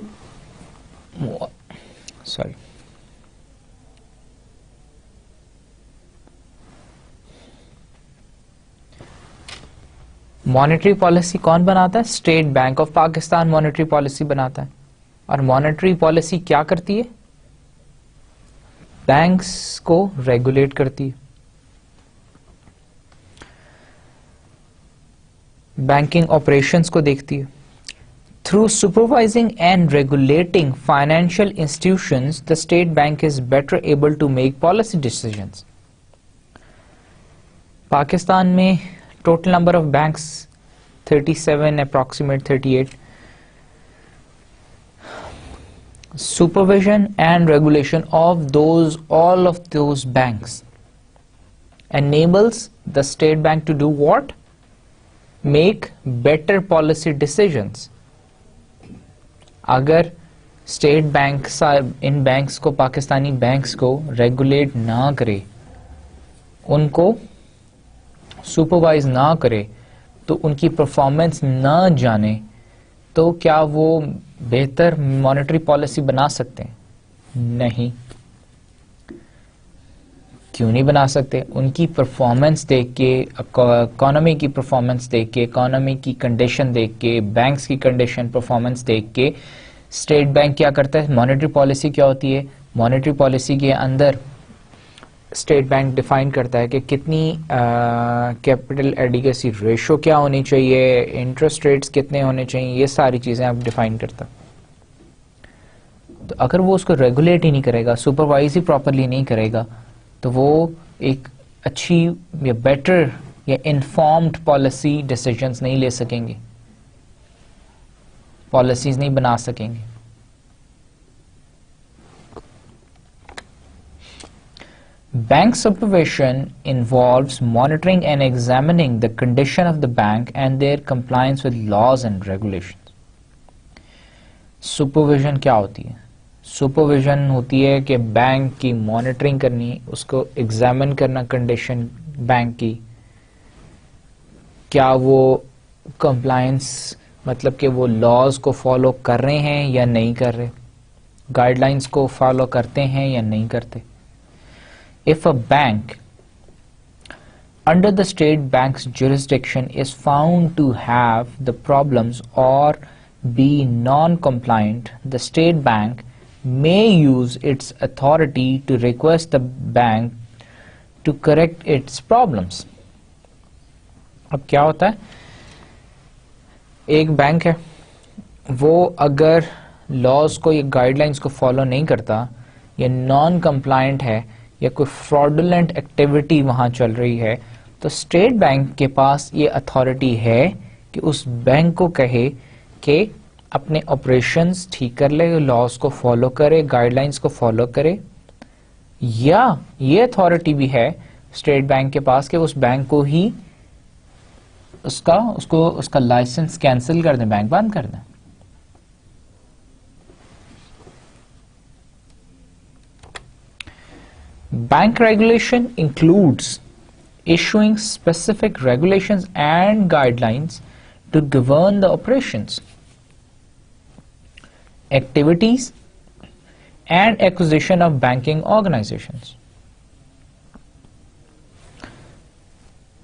monetary policy کون بناتا ہے؟ State bank of Pakistan monetary policy بناتا ہے. اور مانیٹری پالیسی کیا کرتی ہے؟ بینکس کو ریگولیٹ کرتی ہے. بینکنگ آپریشنس کو دیکھتی ہے. Through supervising and regulating financial institutions the state bank is better able to make policy decisions. Pakistan میں total number of banks 37 approximate 38. Supervision and regulation of all of those banks enables the state bank to do what? Make better policy decisions. اگر state bank ان banks کو, Pakistani banks کو regulate نہ کرے, ان کو supervise نہ کرے, تو ان کی پرفارمنس نہ جانے, تو کیا وہ بہتر مانیٹری پالیسی بنا سکتے ہیں؟ نہیں. کیوں نہیں بنا سکتے؟ ان کی پرفارمنس دیکھ کے, اکانومی کی پرفارمنس دیکھ کے, اکانومی کی کنڈیشن دیکھ کے, بینکس کی کنڈیشن پرفارمنس دیکھ کے اسٹیٹ بینک کیا کرتا ہے؟ مانیٹری پالیسی کیا ہوتی ہے؟ مانیٹری پالیسی کے اندر اسٹیٹ بینک ڈیفائن کرتا ہے کہ کتنی کیپٹل ایڈیکیسی ریشو کیا ہونی چاہیے, انٹرسٹ ریٹس کتنے ہونے چاہیے, یہ ساری چیزیں آپ ڈیفائن کرتا. تو اگر وہ اس کو ریگولیٹ ہی نہیں کرے گا, سپروائز ہی پراپرلی نہیں کرے گا, تو وہ ایک اچھی یا بیٹر یا انفارمڈ پالیسی ڈیسیژنز نہیں لے سکیں گے, پالیسیز نہیں بنا سکیں گے. Bank supervision involves monitoring and examining the condition of the bank and their compliance with laws and regulations. Supervision کیا ہوتی ہے؟ Supervision ہوتی ہے کہ بینک کی مانیٹرنگ کرنی, اس کو ایگزامن کرنا کنڈیشن بینک کی, کیا وہ کمپلائنس مطلب کہ وہ لاز کو فالو کر رہے ہیں یا نہیں کر رہے, گائیڈ لائنس کو فالو کرتے ہیں یا نہیں کرتے. If a bank under the state bank's jurisdiction is found to have the problems or be non-compliant, the state bank may use its authority to request the bank to correct its problems. اب کیا ہوتا ہے؟ ایک bank ہے, وہ اگر laws کو یا گائیڈ لائنس کو فالو نہیں کرتا, یا نان کمپلائنٹ ہے, یا کوئی فراڈولنٹ ایکٹیویٹی وہاں چل رہی ہے, تو اسٹیٹ بینک کے پاس یہ اتھارٹی ہے کہ اس بینک کو کہے کہ اپنے آپریشنز ٹھیک کر لے, لاز کو فالو کرے, گائیڈ لائنس کو فالو کرے. یا یہ اتھارٹی بھی ہے اسٹیٹ بینک کے پاس کہ اس بینک کو ہی اس کا لائسنس کینسل کر دیں, بینک بند کر دیں. Bank regulation includes issuing specific regulations and guidelines to govern the operations, activities, and acquisition of banking organizations.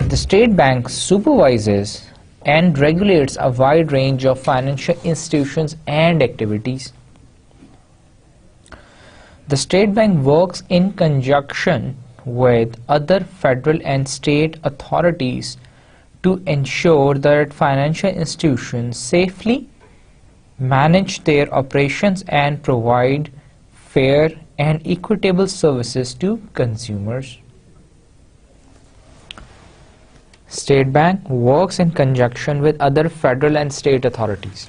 The state bank supervises and regulates a wide range of financial institutions and activities. The state bank works in conjunction with other federal and state authorities to ensure that financial institutions safely manage their operations and provide fair and equitable services to consumers. State Bank works in conjunction with other federal and state authorities.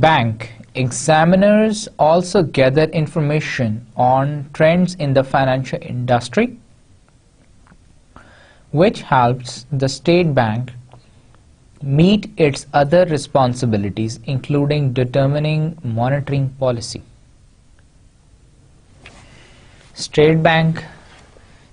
Bank examiners also gather information on trends in the financial industry, which helps the state bank meet its other responsibilities, including determining monetary policy. State Bank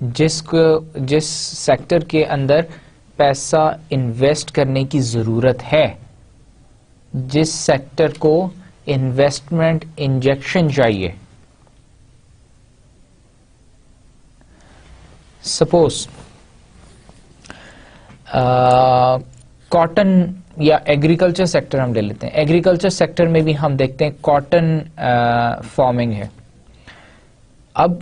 جس sector کے اندر پیسہ invest کرنے کی ضرورت ہے، جس sector کو investment injection چاہیے. سپوز کاٹن یا ایگریکلچر سیکٹر ہم لے لیتے ہیں. ایگریکلچر سیکٹر میں بھی ہم دیکھتے ہیں کاٹن فارمنگ ہے. اب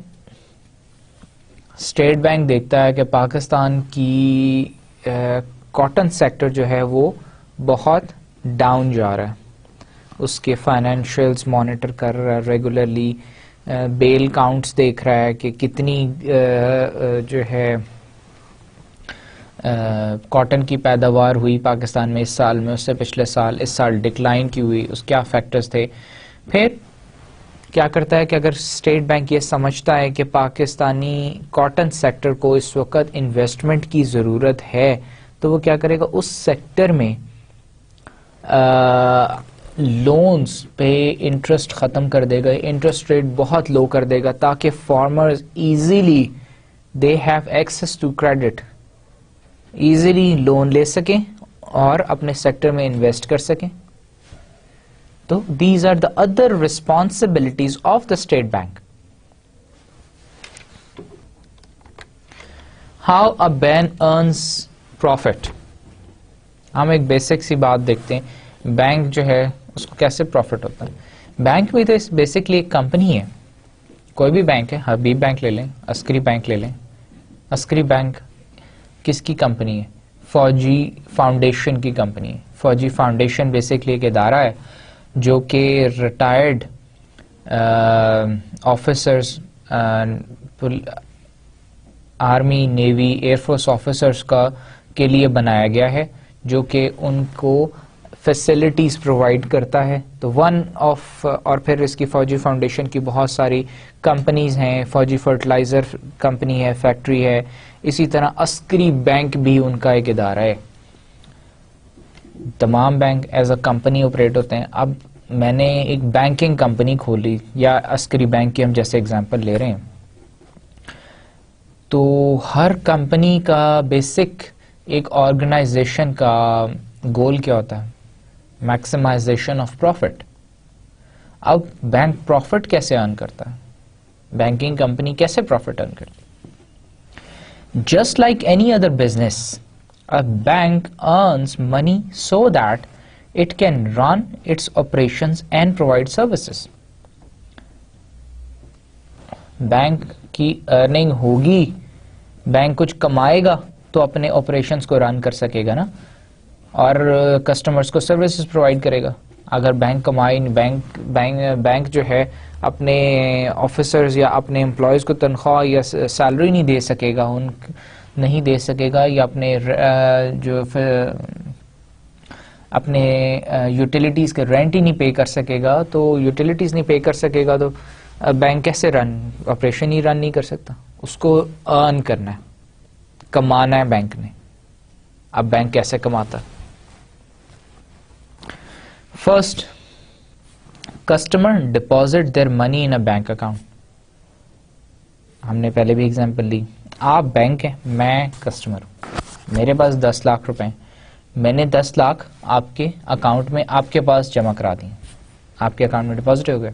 اسٹیٹ بینک دیکھتا ہے کہ پاکستان کی کاٹن سیکٹر جو ہے وہ بہت ڈاؤن جا رہا ہے. اس کے فائنینشیلز مانیٹر کر رہا ہے ریگولرلی، بیل کاؤنٹس دیکھ رہا ہے کہ کتنی جو ہے کاٹن کی پیداوار ہوئی پاکستان میں اس سال میں، اس سے پچھلے سال، اس سال ڈکلائن کی ہوئی، اس کیا فیکٹرز تھے. پھر کیا کرتا ہے کہ اگر اسٹیٹ بینک یہ سمجھتا ہے کہ پاکستانی کاٹن سیکٹر کو اس وقت انویسٹمنٹ کی ضرورت ہے تو وہ کیا کرے گا، اس سیکٹر میں لونز پہ انٹرسٹ ختم کر دے گا، انٹرسٹ ریٹ بہت لو کر دے گا تاکہ farmers easily they have access to credit, easily loan لے سکیں اور اپنے سیکٹر میں انویسٹ کر سکیں. تو these are the other responsibilities of the state bank. How a bank earns profit. ہم ایک بیسک سی بات دیکھتے ہیں، بینک جو ہے اس کو کیسے پروفٹ ہوتا ہے. بینک بھی تو بیسکلی ایک کمپنی ہے. کوئی بھی بینک ہے، حبیب بینک لے لیں، عسکری بینک لے لیں. عسکری بینک کس کی کمپنی ہے؟ فوجی فاؤنڈیشن کی کمپنی ہے. فوجی فاؤنڈیشن بیسکلی ایک ادارہ ہے جو کہ retired officers, army, navy, air force officers کے لیے بنایا گیا ہے، جو کہ ان کو فیسلٹیز پرووائڈ کرتا ہے. تو اور پھر اس کی فوجی فاؤنڈیشن کی بہت ساری کمپنیز ہیں. فوجی فرٹیلائزر کمپنی ہے، فیکٹری ہے. اسی طرح عسکری بینک بھی ان کا ایک ادارہ ہے. تمام bank as a company operate ہوتے ہیں. اب میں نے ایک بینکنگ کمپنی کھولی یا عسکری بینک کی ہم جیسے اگزامپل لے رہے ہیں، تو ہر کمپنی کا بیسک ایک آرگنائزیشن کا گول کیا ہوتا ہے؟ Maximization of profit. اب بینک پروفٹ کیسے ارن کرتا ہے؟ بینکنگ کمپنی کیسے پروفٹ ارن کرتی ہے؟ Just like any other business, a bank earns money so that it can run its operations and provide services. Bank کی ارننگ ہوگی، bank کچھ کمائے گا تو اپنے آپریشنز کو رن کر سکے گا نا، اور کسٹمرز کو سروسز پرووائڈ کرے گا. اگر بینک کمائے، بینک جو ہے اپنے آفیسرز یا اپنے امپلائیز کو تنخواہ یا سیلری نہیں دے سکے گا، یا اپنے یوٹیلیٹیز کے رینٹ ہی نہیں پے کر سکے گا، تو یوٹیلیٹیز نہیں پے کر سکے گا تو بینک کیسے آپریشن ہی رن نہیں کر سکتا. اس کو ارن کرنا ہے، کمانا ہے بینک نے. اب بینک کیسے کماتا؟ First, customer deposit their money in a bank account. ہم نے پہلے بھی اگزامپل لی. آپ بینک ہیں، میں کسٹمر ہوں، میرے پاس 10 لاکھ روپے ہیں. میں نے 10 لاکھ آپ کے اکاؤنٹ میں آپ کے پاس جمع کرا دی، آپ کے اکاؤنٹ میں ڈپازٹ ہو گئے.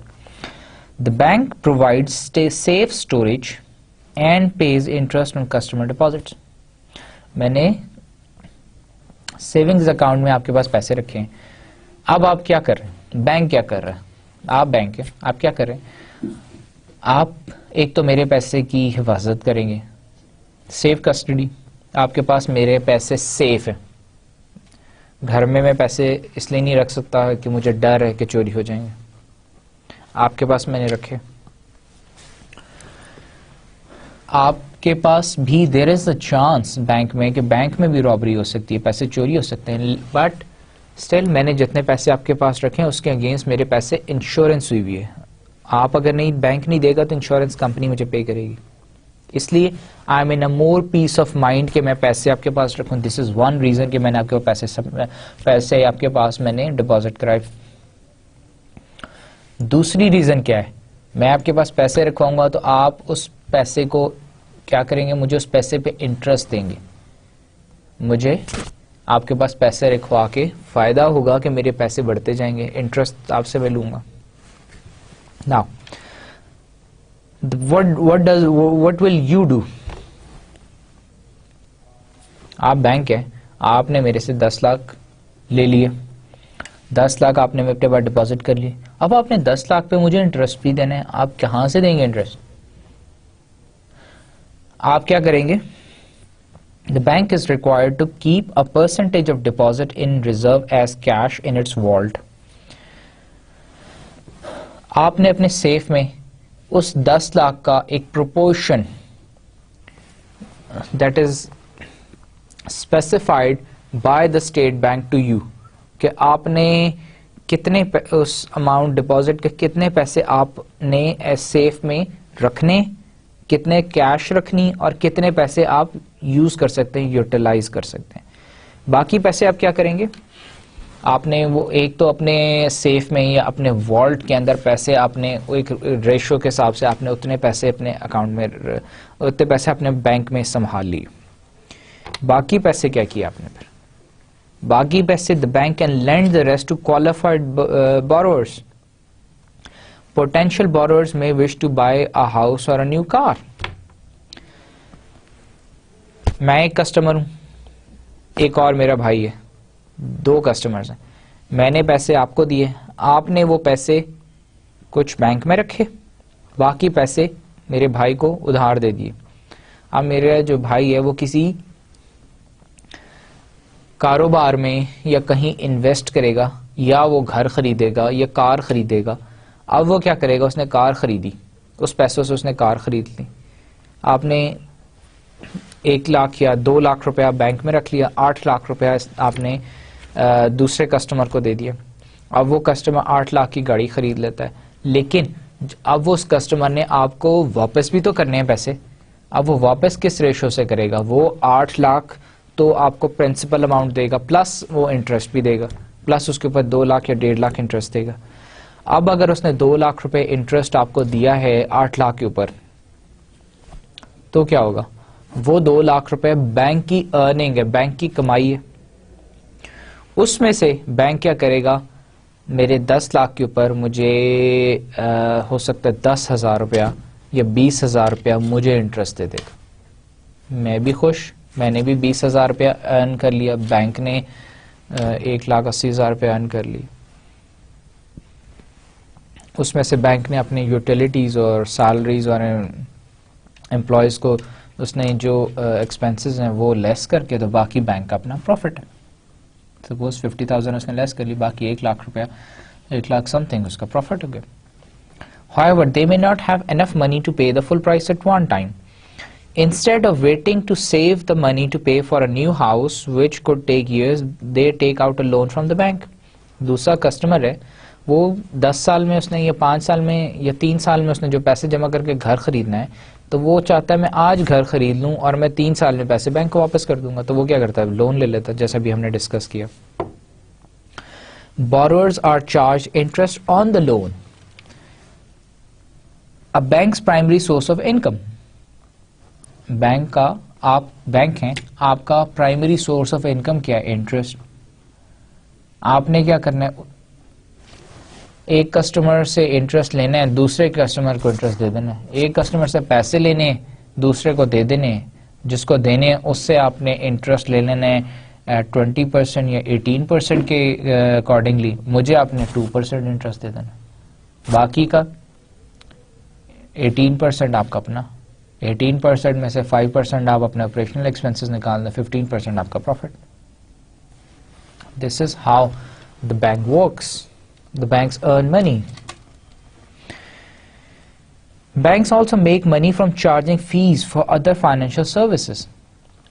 The bank provides safe storage and pays interest on customer deposits. میں نے سیونگز اکاؤنٹ میں آپ کے پاس پیسے رکھے ہیں. اب آپ کیا کر رہے ہیں؟ بینک کیا کر رہا ہے؟ آپ بینک ہیں، آپ کیا کر رہے ہیں؟ آپ ایک تو میرے پیسے کی حفاظت کریں گے، سیف کسٹڈی. آپ کے پاس میرے پیسے سیف ہیں. گھر میں پیسے اس لیے نہیں رکھ سکتا کہ مجھے ڈر ہے کہ چوری ہو جائیں گے. آپ کے پاس میں نے رکھے. آپ کے پاس بھی دیر از اے چانس بینک میں کہ بینک میں بھی رابری ہو سکتی ہے، پیسے چوری ہو سکتے ہیں، بٹ اسٹل میں نے جتنے پیسے آپ کے پاس رکھے ہیں اس کے اگینسٹ میرے پیسے انشورنس ہوئی ہوئی ہے. آپ اگر نہیں، بینک نہیں دے گا تو انشورنس کمپنی مجھے پے کرے گی. اس لیے I am in a more peace of mind کہ میں پیسے آپ کے پاس رکھوں. دس از ون ریزن کہ میں نے آپ کے پیسے آپ کے پاس میں نے ڈپازٹ کرائے. دوسری ریزن کیا ہے؟ میں آپ کے پاس پیسے رکھواؤں گا تو آپ اس پیسے کو کیا کریں گے, مجھے اس پیسے پہ انٹرسٹ دیں گے, مجھے آپ کے پاس پیسے رکھوا کے فائدہ ہوگا کہ میرے پیسے بڑھتے جائیں گے, انٹرسٹ آپ سے میں لوں گا. Now what will you do؟ آپ بینک ہیں, آپ نے میرے سے 10 لاکھ لے لیے, 10 لاکھ آپ نے میرے پاس ڈپازٹ کر لیے, اب آپ نے 10 لاکھ پہ مجھے انٹرسٹ بھی دینا ہے, آپ کہاں سے دیں گے انٹرسٹ؟ آپ کیا کریں گے, The bank is required to keep a percentage of deposit in reserve as cash in its vault. آپ نے اپنے سیف میں اس 10 لاکھ کا ایک proportion that is specified by the state bank to you, کہ آپ نے کتنے اس اماؤنٹ ڈپازٹ کے کتنے پیسے آپ نے سیف میں رکھنے, کتنے کیش رکھنی, اور کتنے پیسے آپ یوز کر سکتے ہیں, یوٹیلائز کر سکتے ہیں. باقی پیسے آپ کیا کریں گے, آپ نے وہ ایک تو اپنے سیف میں یا اپنے والٹ کے اندر پیسے آپ نے ایک ریشو کے حساب سے آپ نے اتنے پیسے اپنے اکاؤنٹ میں, اتنے پیسے اپنے بینک میں سنبھال لیے. باقی پیسے کیا کیا آپ نے پھر, باقی پیسے the bank can lend the rest to qualified borrowers. Potential borrowers may wish to buy a house or a new car. میں ایک کسٹمر ہوں, ایک اور میرا بھائی ہے, 2 کسٹمرز ہیں. میں نے پیسے آپ کو دیے, آپ نے وہ پیسے کچھ بینک میں رکھے, باقی پیسے میرے بھائی کو ادھار دے دیے. اب میرا جو بھائی ہے وہ کسی کاروبار میں یا کہیں انویسٹ کرے گا, یا وہ گھر خریدے گا یا کار خریدے گا. اب وہ کیا کرے گا, اس نے کار خریدی, اس پیسوں سے اس نے کار خرید لی. آپ نے 1 لاکھ یا 2 لاکھ روپیہ بینک میں رکھ لیا, 8 لاکھ روپیہ آپ نے دوسرے کسٹمر کو دے دیا. اب وہ کسٹمر 8 لاکھ کی گاڑی خرید لیتا ہے, لیکن اب وہ اس کسٹمر نے آپ کو واپس بھی تو کرنے ہیں پیسے. اب وہ واپس کس ریشو سے کرے گا, وہ 8 لاکھ تو آپ کو پرنسپل اماؤنٹ دے گا, پلس وہ انٹرسٹ بھی دے گا, پلس اس کے اوپر 2 لاکھ یا 1.5 لاکھ انٹرسٹ دے گا. اب اگر اس نے 2 لاکھ روپے انٹرسٹ آپ کو دیا ہے 8 لاکھ کے اوپر, تو کیا ہوگا, وہ 2 لاکھ روپے بینک کی ارننگ ہے, بینک کی کمائی ہے. اس میں سے بینک کیا کرے گا, میرے 10 لاکھ کے اوپر مجھے ہو سکتا ہے 10,000 روپیہ یا 20,000 روپیہ مجھے انٹرسٹ دے دے گا. میں بھی خوش, میں نے بھی 20,000 روپیہ ارن کر لیا, بینک نے 1,80,000 روپیہ ارن کر لی. اس میں سے بینک نے اپنی یوٹیلیٹیز اور سیلریز اور امپلائیز کو اس نے جو ایکسپینسز ہیں وہ لیس کر کے, تو باقی بینک کا اپنا پروفٹ ہے. سپوز 50,000 اس نے لیس کر لی, باقی 1 لاکھ روپیہ, 1 لاکھ سم تھنگ اس کا پروفٹ ہو گیا. However, they may not have enough money to pay the full price at one time. Instead of waiting to save the money to pay for a new house, which could take years, they take out a loan from the bank. دوسرا customer ہے, وہ 10 سال میں اس نے یا 5 سال میں یا 3 سال میں اس نے جو پیسے جمع کر کے گھر خریدنا ہے, تو وہ چاہتا ہے میں آج گھر خرید لوں اور میں 3 سال میں پیسے بینک کو واپس کر دوں گا. تو وہ کیا کرتا ہے, لون لے لیتا ہے, جیسا بھی ہم نے ڈسکس کیا. Borrowers are charged interest on the loan. A bank's primary source of income. Bank کا, آپ بینک ہیں, آپ کا پرائمری سورس آف انکم کیا ہے, انٹرسٹ. آپ نے کیا کرنا ہے, ایک کسٹمر سے انٹرسٹ لینا ہے, دوسرے کسٹمر کو انٹرسٹ دے دینا ہے. ایک کسٹمر سے پیسے لینے, دوسرے کو دے دینے, جس کو دینے اس سے آپ نے انٹرسٹ لے لینا ہے 20% یا 18% کے اکارڈنگلی. مجھے آپ نے 2% انٹرسٹ دے دینا, باقی کا 18% آپ کا اپنا, 18% میں سے 5% آپ اپنے آپریشنل ایکسپینسز نکال دیں, 15% آپ کا profit. This is how the bank works. The banks earn money. Banks also make money from charging fees for other financial services.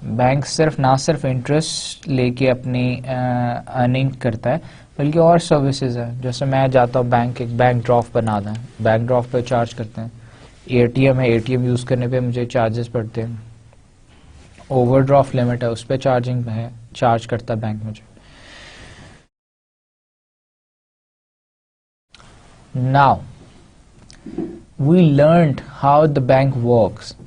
Bank نہ صرف انٹرسٹ لے کے اپنی ارننگ کرتا ہے, بلکہ اور سروسز ہیں. جیسے میں جاتا ہوں بینک, ایک بینک ڈرافٹ بنا دیں, بینک ڈرافٹ پہ چارج کرتے ہیں. اے ٹی ایم ہے, اے ٹی ایم یوز کرنے پہ مجھے چارجز پڑتے ہیں. اوور ڈرافٹ لمٹ ہے, اس پہ چارجنگ ہے, چارج کرتا ہے بینک مجھے. Now, we learned how the bank works.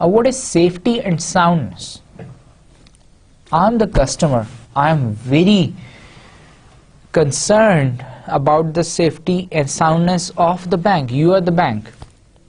What is safety and soundness? I'm the customer. I'm very concerned about the safety and soundness of the bank. You are the bank.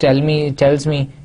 tells me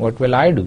What will I do?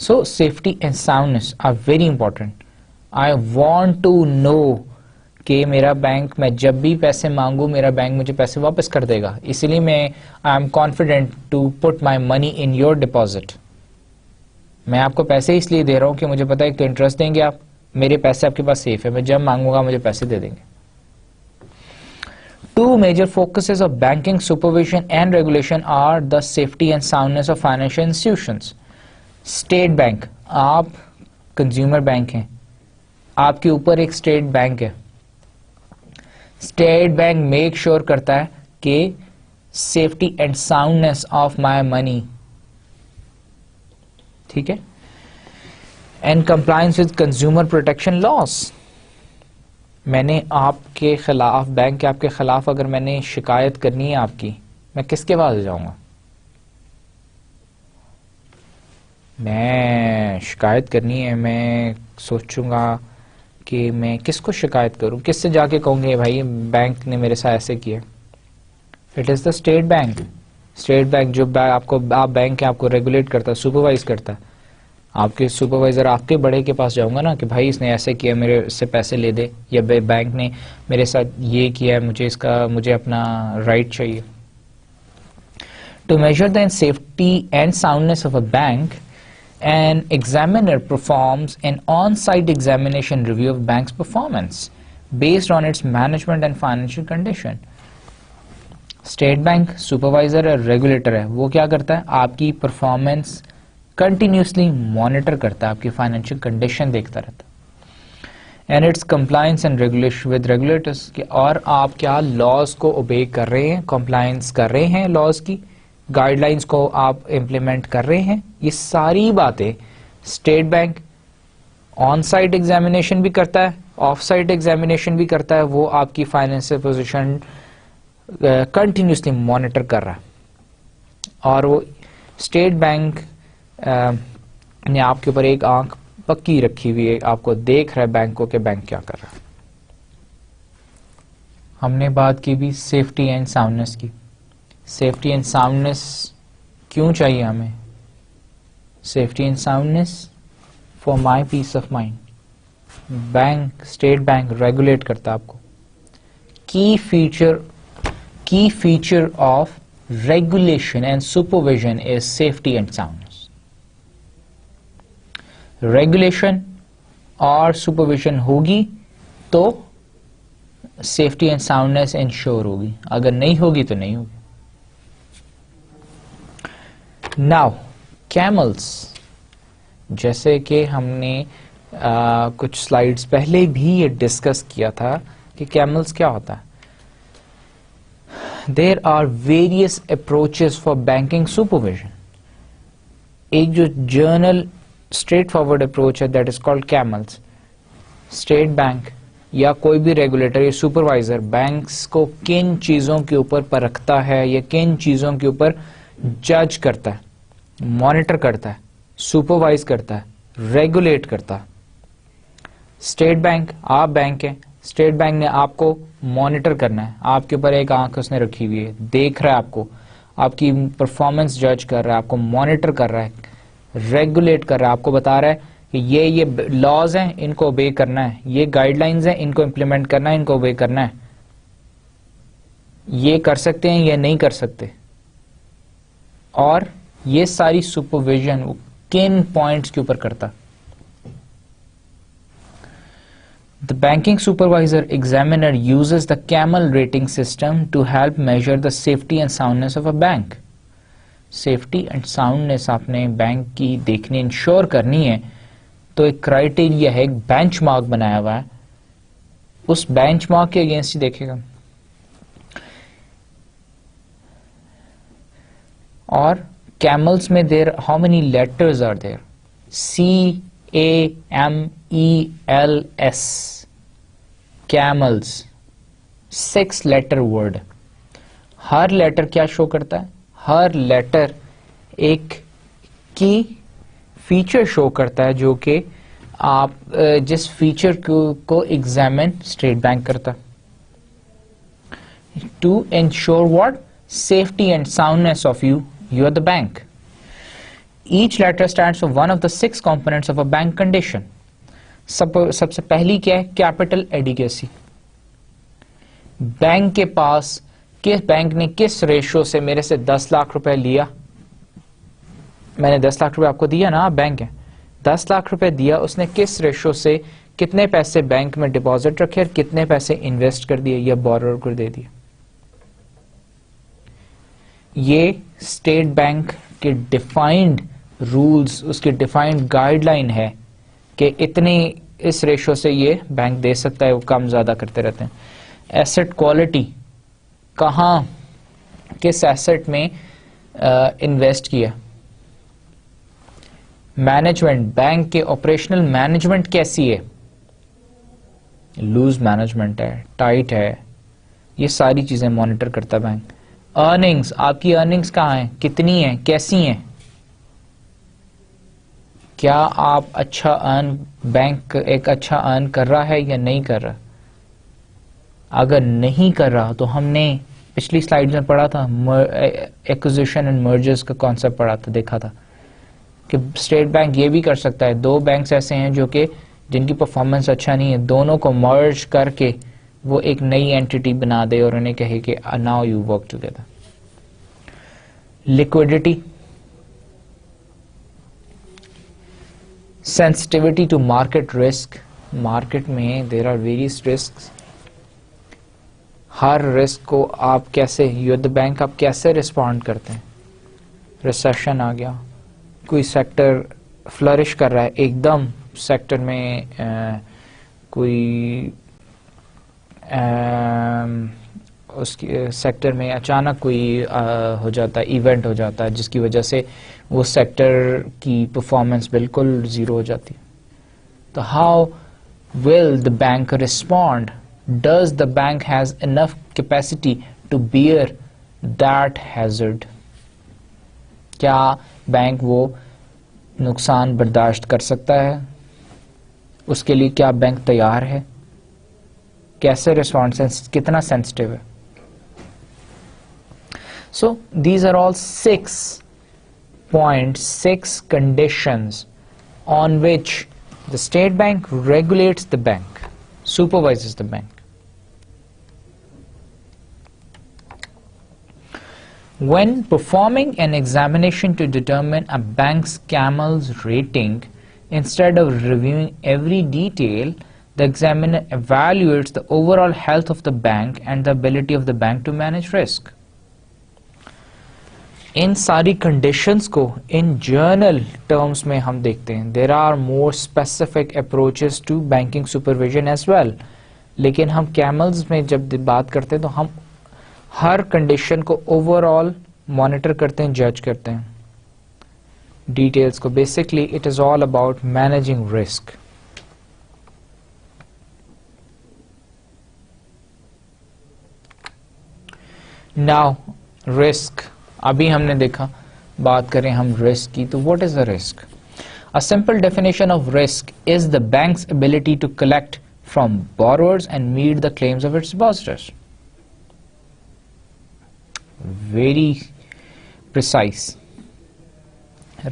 So safety and soundness are very important. I want to know کہ میرا bank میں جب بھی پیسے مانگوں میرا bank مجھے پیسے واپس کر دے گا. اسی لیے میں I am confident to put my money in your deposit. میں آپ کو پیسے اس لیے دے رہا ہوں کہ مجھے پتا ہے ایک تو انٹرسٹ دیں گے آپ, میرے پیسے آپ کے پاس سیف ہے, میں جب مانگوں گا مجھے پیسے دے دیں گے. Two major focuses of banking supervision and regulation are the safety and soundness of financial institutions. State Bank, آپ کنزیومر بینک ہیں, آپ کے اوپر ایک اسٹیٹ بینک ہے. اسٹیٹ بینک میک شور کرتا ہے کہ safety and soundness of my money, ٹھیک ہے, and compliance with consumer protection laws. میں نے آپ کے خلاف, بینک کے آپ کے خلاف اگر میں نے شکایت کرنی ہے آپ کی, میں کس کے پاس جاؤں گا؟ میں شکایت کرنی ہے, میں سوچوں گا کہ میں کس کو شکایت کروں, کس سے جا کے کہوں گے بھائی بینک نے میرے ساتھ ایسے کیا. It is the state bank. State bank جو آپ بینک آپ کو ریگولیٹ کرتا ہے, سپروائز کرتا ہے. آپ کے سپروائزر آپ کے بڑے کے پاس جاؤں گا نا کہ بھائی اس نے ایسے کیا, میرے سے پیسے لے دے, یا بینک نے میرے ساتھ یہ کیا ہے, مجھے اپنا رائٹ چاہیے. To measure the safety and soundness of a bank, an examiner performs an on-site examination review of bank's performance based on its management and financial condition. State Bank supervisor اور regulator ہے, وہ کیا کرتا ہے, آپ کی performance continuously monitor کرتا ہے, آپ کی financial condition دیکھتا رہتا ہے. And its compliance and regulation with regulators, کہ اور آپ کیا laws کو obey کر رہے ہیں, compliance کر رہے ہیں laws کی, گائیڈ لائنس کو آپ امپلیمنٹ کر رہے ہیں. یہ ساری باتیں state bank on site examination بھی کرتا ہے, آف سائٹ ایگزامینیشن بھی کرتا ہے. وہ آپ کی فائنینشیل پوزیشن کنٹینیوسلی مانیٹر کر رہا ہے, اور وہ اسٹیٹ بینک نے آپ کے اوپر ایک آنکھ پکی رکھی ہوئی ہے, آپ کو دیکھ رہا ہے بینک کو کہ بینک کیا کر رہا ہے. ہم نے بات کی بھی سیفٹی اینڈ ساؤنڈنس کی. سیفٹی اینڈ ساؤنڈنس کیوں چاہیے ہمیں؟ Safety and soundness for my peace of mind. Bank, state bank regulate کرتا ہے آپ کو. Key feature of regulation and supervision is safety and soundness. Regulation اور سپرویژن ہوگی تو سیفٹی اینڈ ساؤنڈنس انشور ہوگی, اگر نہیں ہوگی تو نہیں ہوگی. Now, camels, جیسے کہ ہم نے کچھ سلائیڈز پہلے بھی یہ ڈسکس کیا تھا کہ کیملز کیا ہوتا ہے. There are various approaches for banking supervision. ایک جو جرنل اسٹریٹ فارورڈ اپروچ ہے that is called camels. State bank یا کوئی بھی ریگولیٹر یا سپروائزر بینکس کو کن چیزوں کے اوپر پرکھتا ہے یا کن چیزوں کے اوپر جج کرتا ہے, مانیٹر کرتا ہے, سپروائز کرتا ہے, ریگولیٹ کرتا ہے. اسٹیٹ بینک, آپ بینک ہیں, اسٹیٹ بینک نے آپ کو مانیٹر کرنا ہے, آپ کے اوپر ایک آنکھ اس نے رکھی ہوئی ہے, دیکھ رہا ہے آپ کو, آپ کی پرفارمنس جج کر رہا ہے, آپ کو مانیٹر کر رہا ہے, ریگولیٹ کر رہا ہے, آپ کو بتا رہا ہے کہ یہ لاز ہیں, ان کو اوبے کرنا ہے, یہ گائیڈ لائنز ہیں, ان کو امپلیمنٹ کرنا ہے, ان کو اوبے کرنا ہے, یہ کر سکتے ہیں یا نہیں کر سکتے. اور یہ ساری سپرویژن کن پوائنٹس کے اوپر کرتا. The banking supervisor examiner uses the camel rating system to help measure the safety and soundness of a bank. Safety and soundness آپ نے بینک کی دیکھنی, انشور کرنی ہے تو ایک کرائٹیریا ہے, ایک بینچ مارک بنایا ہوا ہے اس بینچ مارک کے اگینسٹ ہی دیکھے گا. اور کیملز میں there how many letters are there? CAMELS, camels 6 letter word. ہر لیٹر کیا شو کرتا ہے؟ ہر لیٹر ایک کی فیچر شو کرتا ہے جو کہ آپ جس فیچر کو ایگزامن اسٹیٹ بینک کرتا ہے. To ensure what? Safety and soundness of you are the bank. Each letter stands for one of the 6 components of a bank condition. سب سے پہلی کیا ہے؟ کیپٹل ایڈیکیسی. بینک کے پاس کس بینک نے کس ریشو سے میرے سے 10 لاکھ روپے لیا؟ میں نے 10 لاکھ روپے آپ کو دیا نا، آپ بینک ہے، 10 لاکھ روپے دیا، اس نے کس ریشو سے کتنے پیسے بینک میں ڈپازٹ رکھے اور کتنے پیسے انویسٹ کر دیے یا بورر کو دے دیے. یہ اسٹیٹ بینک کے ڈیفائنڈ رولز، اس کی ڈیفائنڈ گائیڈ لائن ہے کہ اتنی اس ریشو سے یہ بینک دے سکتا ہے، وہ کم زیادہ کرتے رہتے ہیں. ایسٹ کوالٹی، کہاں کس ایسٹ میں انویسٹ کیا. مینجمنٹ، بینک کے آپریشنل مینجمنٹ کیسی ہے، لوز مینجمنٹ ہے، ٹائٹ ہے، یہ ساری چیزیں مانیٹر کرتا ہے بینک. ارننگز، آپ کی ارننگز کہاں ہیں، کتنی ہیں، کیسی ہیں، کیا آپ اچھا ارن، بینک ایک اچھا ارن کر رہا ہے یا نہیں کر رہا. اگر نہیں کر رہا تو ہم نے پچھلی سلائیڈ میں پڑھا تھا، ایکوزیشن اینڈ مرجرز کا کانسیپٹ پڑھا تھا، دیکھا تھا کہ اسٹیٹ بینک یہ بھی کر سکتا ہے. 2 بینکس ایسے ہیں جو کہ جن کی پرفارمنس اچھا نہیں ہے، دونوں کو مرج کر کے وہ ایک نئی اینٹی بنا دے اور انہیں کہے کہ now you work together. liquidity, sensitivity to market risk. Market میں there are various risks. Hare risk کو آپ کیسے، یو دا بینک، آپ کیسے رسپونڈ کرتے ہیں. ریسیشن آ گیا، کوئی سیکٹر فلرش کر رہا ہے، ایک دم سیکٹر میں کوئی اس سیکٹر میں اچانک کوئی ہو جاتا ہے، ایونٹ ہو جاتا ہے جس کی وجہ سے وہ سیکٹر کی پرفارمنس بالکل زیرو ہو جاتی. تو how will the bank respond? Does the bank has enough capacity to bear that hazard? کیا بینک وہ نقصان برداشت کر سکتا ہے؟ اس کے لیے کیا بینک تیار ہے؟ کیسے ریسپونڈ، کتنا سینسٹیو ہے؟ So these are all 6 conditions on which the state bank regulates the bank, supervises the bank. When performing an examination to determine a bank's CAMELS rating, instead of reviewing every detail, the examiner evaluates the overall health of the bank and the ability of the bank to manage risk. ان ساری conditions کو ان general terms میں ہم دیکھتے ہیں. There are more specific approaches to banking supervision as well. لیکن ہم camels میں جب بات کرتے ہیں تو ہم ہر کنڈیشن کو اوور آل مانیٹر کرتے ہیں، جج کرتے ہیں ڈیٹیلز کو. Basically it is all about managing risk. Now risk, ابھی ہم نے دیکھا، بات کریں ہم رسک کی تو what is a risk? A simple definition of risk is the bank's ability to collect from borrowers and meet the claims of its depositors. Very precise.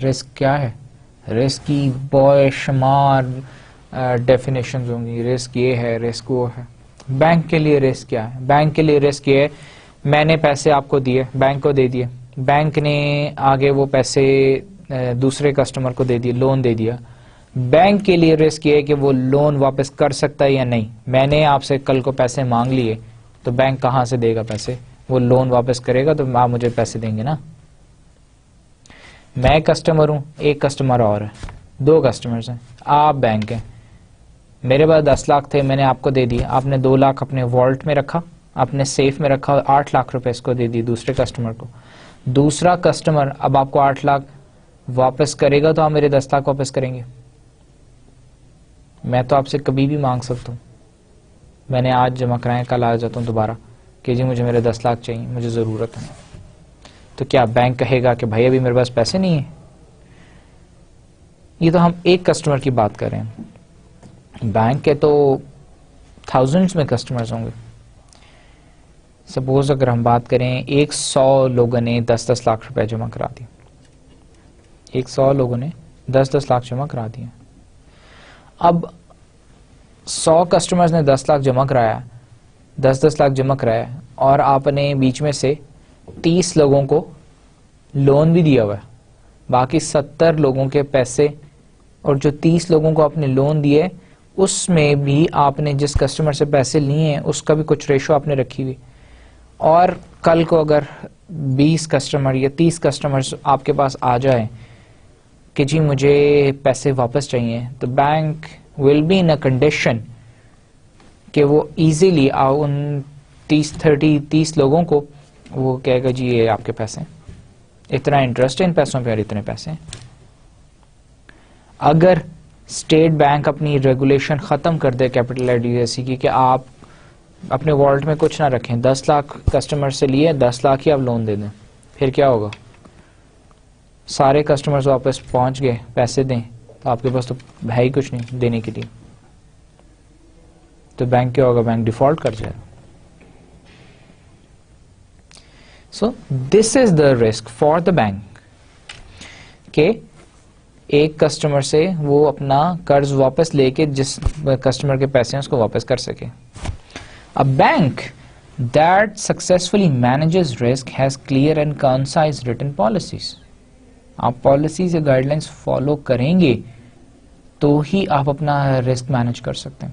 Risk کیا ہے؟ رسک کی بے شمار ڈیفینیشنز ہوں گی. رسک یہ ہے، رسک وہ ہے. بینک کے لیے رسک کیا ہے؟ بینک کے لیے رسک یہ ہے، میں نے پیسے آپ کو دیے، بینک کو دے دیے، بینک نے آگے وہ پیسے دوسرے کسٹمر کو دے دیے، لون دے دیا. بینک کے لیے رسک یہ ہے کہ وہ لون واپس کر سکتا ہے یا نہیں. میں نے آپ سے کل کو پیسے مانگ لیے تو بینک کہاں سے دے گا پیسے؟ وہ لون واپس کرے گا تو آپ مجھے پیسے دیں گے نا. میں کسٹمر ہوں، ایک کسٹمر اور ہے، 2 کسٹمرز ہیں، آپ بینک ہیں. میرے پاس 10 لاکھ تھے, میں نے آپ کو دے دی, آپ نے 2 لاکھ اپنے والٹ میں رکھا, اپنے سیف میں رکھا, اور 8 لاکھ روپے اس کو دے دی دوسرے کسٹمر کو. دوسرا کسٹمر اب آپ کو 8 لاکھ واپس کرے گا تو آپ میرے 10 لاکھ واپس کریں گے. میں تو آپ سے کبھی بھی مانگ سکتا ہوں, میں نے آج جمع کرائے, کل آ جاتا ہوں دوبارہ کہ جی مجھے میرے 10 لاکھ چاہیے, مجھے ضرورت ہے. تو کیا بینک کہے گا کہ بھائی ابھی میرے پاس پیسے نہیں ہیں؟ یہ تو ہم ایک کسٹمر کی بات کر رہے ہیں, بینک کے تو تھاؤزنڈز میں کسٹمرز ہوں گے. سپوز اگر ہم بات کریں 100 لوگوں نے 10-10 لاکھ روپے جمع کرا دی, 100 لوگوں نے 10-10 لاکھ جمع کرا دیے. اب 100 کسٹمرز نے 10 لاکھ جمع کرایا, 10-10 لاکھ جمع کرایا, اور آپ نے بیچ میں سے 30 لوگوں کو لون بھی دیا ہوا ہے, باقی 70 لوگوں کے پیسے, اور جو 30 لوگوں کو آپ نے لون دیے اس میں بھی آپ نے جس کسٹمر سے پیسے لیے ہیں اس کا بھی کچھ ریشو آپ نے رکھی ہوئی. اور کل کو اگر 20 کسٹمر یا 30 کسٹمرز آپ کے پاس آ جائیں کہ جی مجھے پیسے واپس چاہیے, تو bank will be in a condition کہ وہ ایزیلی ان 30 لوگوں کو وہ کہے گا جی یہ آپ کے پیسے ہیں, اتنا انٹرسٹ ہے ان پیسوں پہ اور اتنے پیسے ہیں. اگر اسٹیٹ بینک اپنی ریگولیشن ختم کر دے کیپٹل ایڈیویسی کی کہ آپ اپنے والٹ میں کچھ نہ رکھیں, 10 لاکھ کسٹمر سے لیے 10 لاکھ ہی آپ لون دے دیں, پھر کیا ہوگا؟ سارے کسٹمرز واپس پہنچ گئے, پیسے دیں, تو آپ کے پاس تو ہے ہی کچھ نہیں دینے کے لیے. تو بینک کیا ہوگا؟ بینک ڈیفالٹ کر جائے. So this is the risk for the bank کہ ایک کسٹمر سے وہ اپنا قرض واپس لے کے جس کسٹمر کے پیسے ہیں اس کو واپس کر سکے. A bank that successfully manages risk has clear and concise written policies. آپ پالیسیز یا گائیڈ لائنس فالو کریں گے تو ہی آپ اپنا رسک مینج کر سکتے ہیں.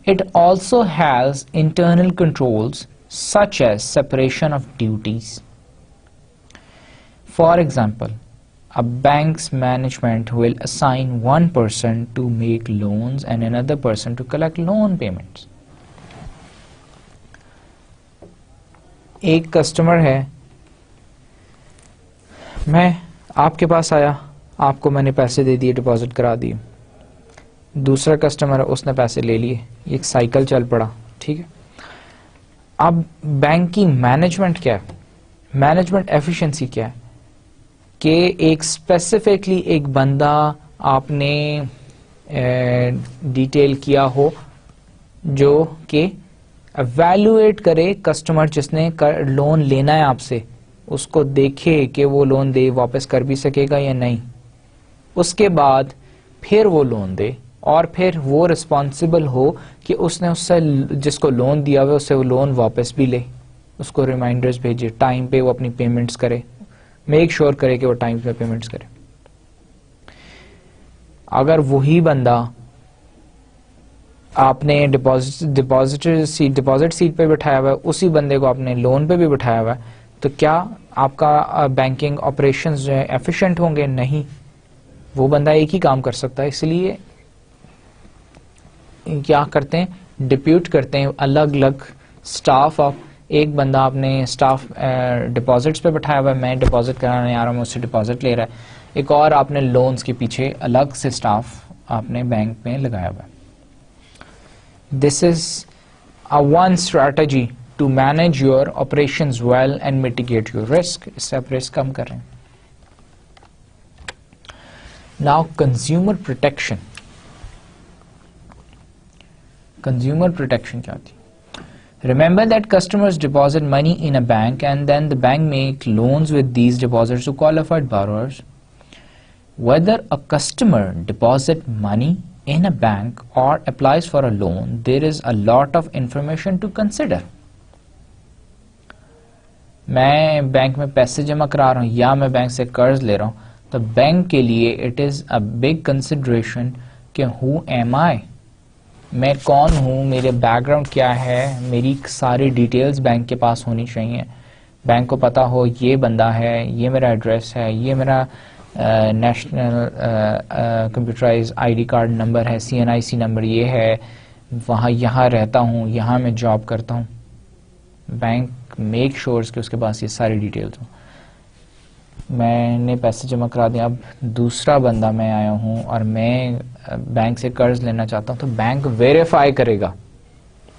It also has internal controls such as separation of duties. For example, a bank's management will assign one person to make loans and another person to collect loan payments. ایک customer ہے, میں آپ کے پاس آیا, آپ کو میں نے پیسے دے دیے, ڈپازٹ کرا دیے. دوسرا کسٹمر ہے, اس نے پیسے لے لیے, ایک سائیکل چل پڑا, ٹھیک ہے. اب بینک کی مینجمنٹ کیا ہے, مینجمنٹ ایفیشنسی کیا ہے کہ ایک اسپیسیفکلی ایک بندہ آپ نے ڈیٹیل کیا ہو جو کہ ایویلویٹ کرے کسٹمر جس نے لون لینا ہے آپ سے, اس کو دیکھے کہ وہ لون دے واپس کر بھی سکے گا یا نہیں, اس کے بعد پھر وہ لون دے, اور پھر وہ رسپانسبل ہو کہ اس نے اس سے جس کو لون دیا ہوا اس سے وہ لون واپس بھی لے, اس کو ریمائنڈرز بھیجے, ٹائم پہ وہ اپنی پیمنٹس کرے, میک شور کرے کہ وہ ٹائم پہ پیمنٹس کرے. اگر وہی بندہ آپ نے ڈپازٹ سیٹ پہ بٹھایا ہوا ہے, اسی بندے کو آپ نے لون پہ بھی بٹھایا ہوا ہے, تو کیا آپ کا بینکنگ آپریشنز جو ہے ایفیشینٹ ہوں گے؟ نہیں, وہ بندہ ایک ہی کام کر سکتا ہے. اس لیے کیا کرتے ہیں, ڈپیوٹ کرتے ہیں الگ الگ سٹاف آف, ایک بندہ آپ نے سٹاف ڈپازٹس پہ بٹھایا ہوا ہے, میں ڈپازٹ کرانے آ رہا ہوں, اس سے ڈپازٹ لے رہا ہے, ایک اور آپ نے لونز کے پیچھے الگ سے سٹاف آپ نے بینک میں لگایا ہوا ہے. This is a one strategy to manage your operations well and mitigate your risk. اس سے آپ رسک کم کر رہے ہیں. Now consumer protection. Consumer protection کیا ہوتی ہے؟ Remember that customers deposit money in a bank and then the bank make loans with these deposits to qualified borrowers. Whether a customer deposit money in a bank or applies for a loan, there is a lot of information to consider. میں bank میں پیسے جمع کرا رہا ہوں یا میں bank سے قرض لے رہا ہوں, تو بینک کے لیے it is a big consideration کہ ہو ایم آئی, میں کون ہوں, میرے بیک گراؤنڈ کیا ہے, میری ساری ڈیٹیلز بینک کے پاس ہونی چاہیے. بینک کو پتا ہو یہ بندہ ہے, یہ میرا ایڈریس ہے, یہ میرا national computerize ID card number ہے, CNIC نمبر یہ ہے, وہاں یہاں رہتا ہوں, یہاں میں جاب کرتا ہوں. بینک میک شورز کہ اس کے پاس یہ ساری ڈیٹیلز ہوں. میں نے پیسے جمع کرا دیا, اب دوسرا بندہ میں آیا ہوں اور میں بینک سے قرض لینا چاہتا ہوں, تو بینک ویریفائی کرے گا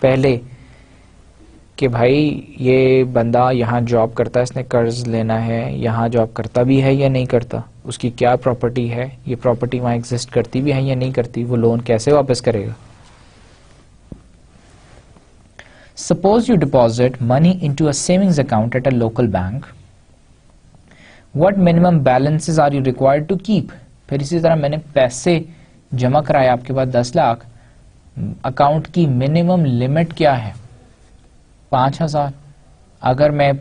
پہلے کہ بھائی یہ بندہ یہاں جاب کرتا ہے, اس نے قرض لینا ہے, یہاں جاب کرتا بھی ہے یا نہیں کرتا, اس کی کیا پراپرٹی ہے, یہ پراپرٹی وہاں ایگزسٹ کرتی بھی ہے یا نہیں کرتی, وہ لون کیسے واپس کرے گا. Suppose you deposit money into a savings account at a local bank. What minimum balances are you required to keep? پھر اسی طرح میں نے پیسے جمع کرائے آپ کے پاس 10 لاکھ, اکاؤنٹ کی منیمم لمٹ کیا ہے؟ 5,000. اگر میں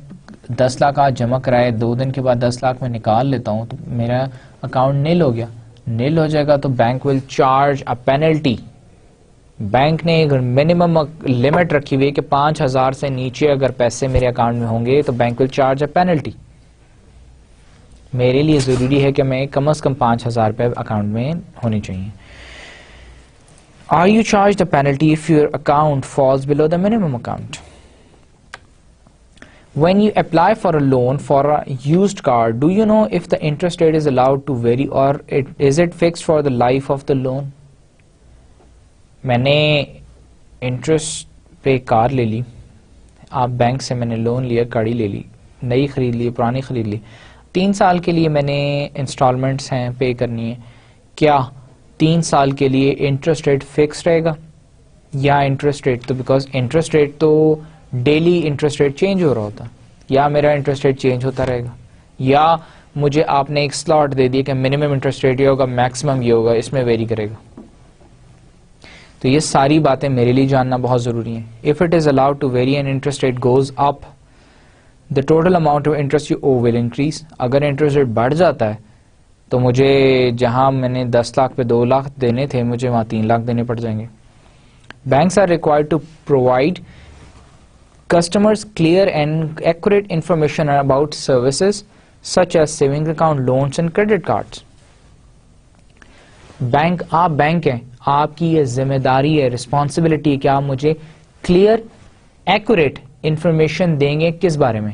10 لاکھ آج جمع کرائے, 2 دن کے بعد 10 لاکھ میں نکال لیتا ہوں تو میرا اکاؤنٹ نیل ہو گیا. نیل ہو جائے گا تو bank will charge a penalty. Bank نے منیمم لمٹ رکھی ہوئی ہے کہ 5,000 سے نیچے اگر پیسے میرے اکاؤنٹ میں ہوں گے تو bank will charge a penalty. میرے لیے ضروری ہے کہ میں کم از کم 5,000 روپے اکاؤنٹ میں ہونی چاہیے. Are you charged a penalty if your account falls below the minimum account? When you apply for a loan for a used car, do you know if the interest rate is allowed to vary or is it fixed for the life of the loan? میں نے interest پہ کار لے لی, آپ bank سے میں نے loan لیا, گاڑی لے لی, نئی خرید لی, پرانی خرید لی, 3 سال کے لیے میں نے انسٹالمنٹس ہیں پے کرنی ہے. کیا 3 سال کے لیے انٹرسٹ ریٹ فکس رہے گا یا انٹرسٹ ریٹ, تو بیکاز انٹرسٹ ریٹ تو ڈیلی انٹرسٹ ریٹ چینج ہو رہا ہوتا, یا میرا انٹرسٹ ریٹ چینج ہوتا رہے گا, یا مجھے آپ نے ایک سلاٹ دے دیا کہ منیمم انٹرسٹ ریٹ یہ ہوگا, میکسیمم یہ ہوگا, اس میں ویری کرے گا. تو یہ ساری باتیں میرے لیے جاننا بہت ضروری ہیں. If it is allowed to vary and interest rate goes up, the total amount of interest you owe will increase. اگر انٹرسٹ ریٹ بڑھ جاتا ہے تو مجھے جہاں میں نے 10 لاکھ پہ 2 لاکھ دینے تھے, مجھے وہاں 3 لاکھ دینے پڑ جائیں گے. Banks are required to provide customers clear and accurate information about services such as savings account, loans and credit cards. Bank, آپ بینک ہیں, آپ کی یہ ذمہ داری ہے, رسپانسبلٹی ہے کہ آپ مجھے کلیئر ایکوریٹ انفارمیشن دیں گے. کس بارے میں؟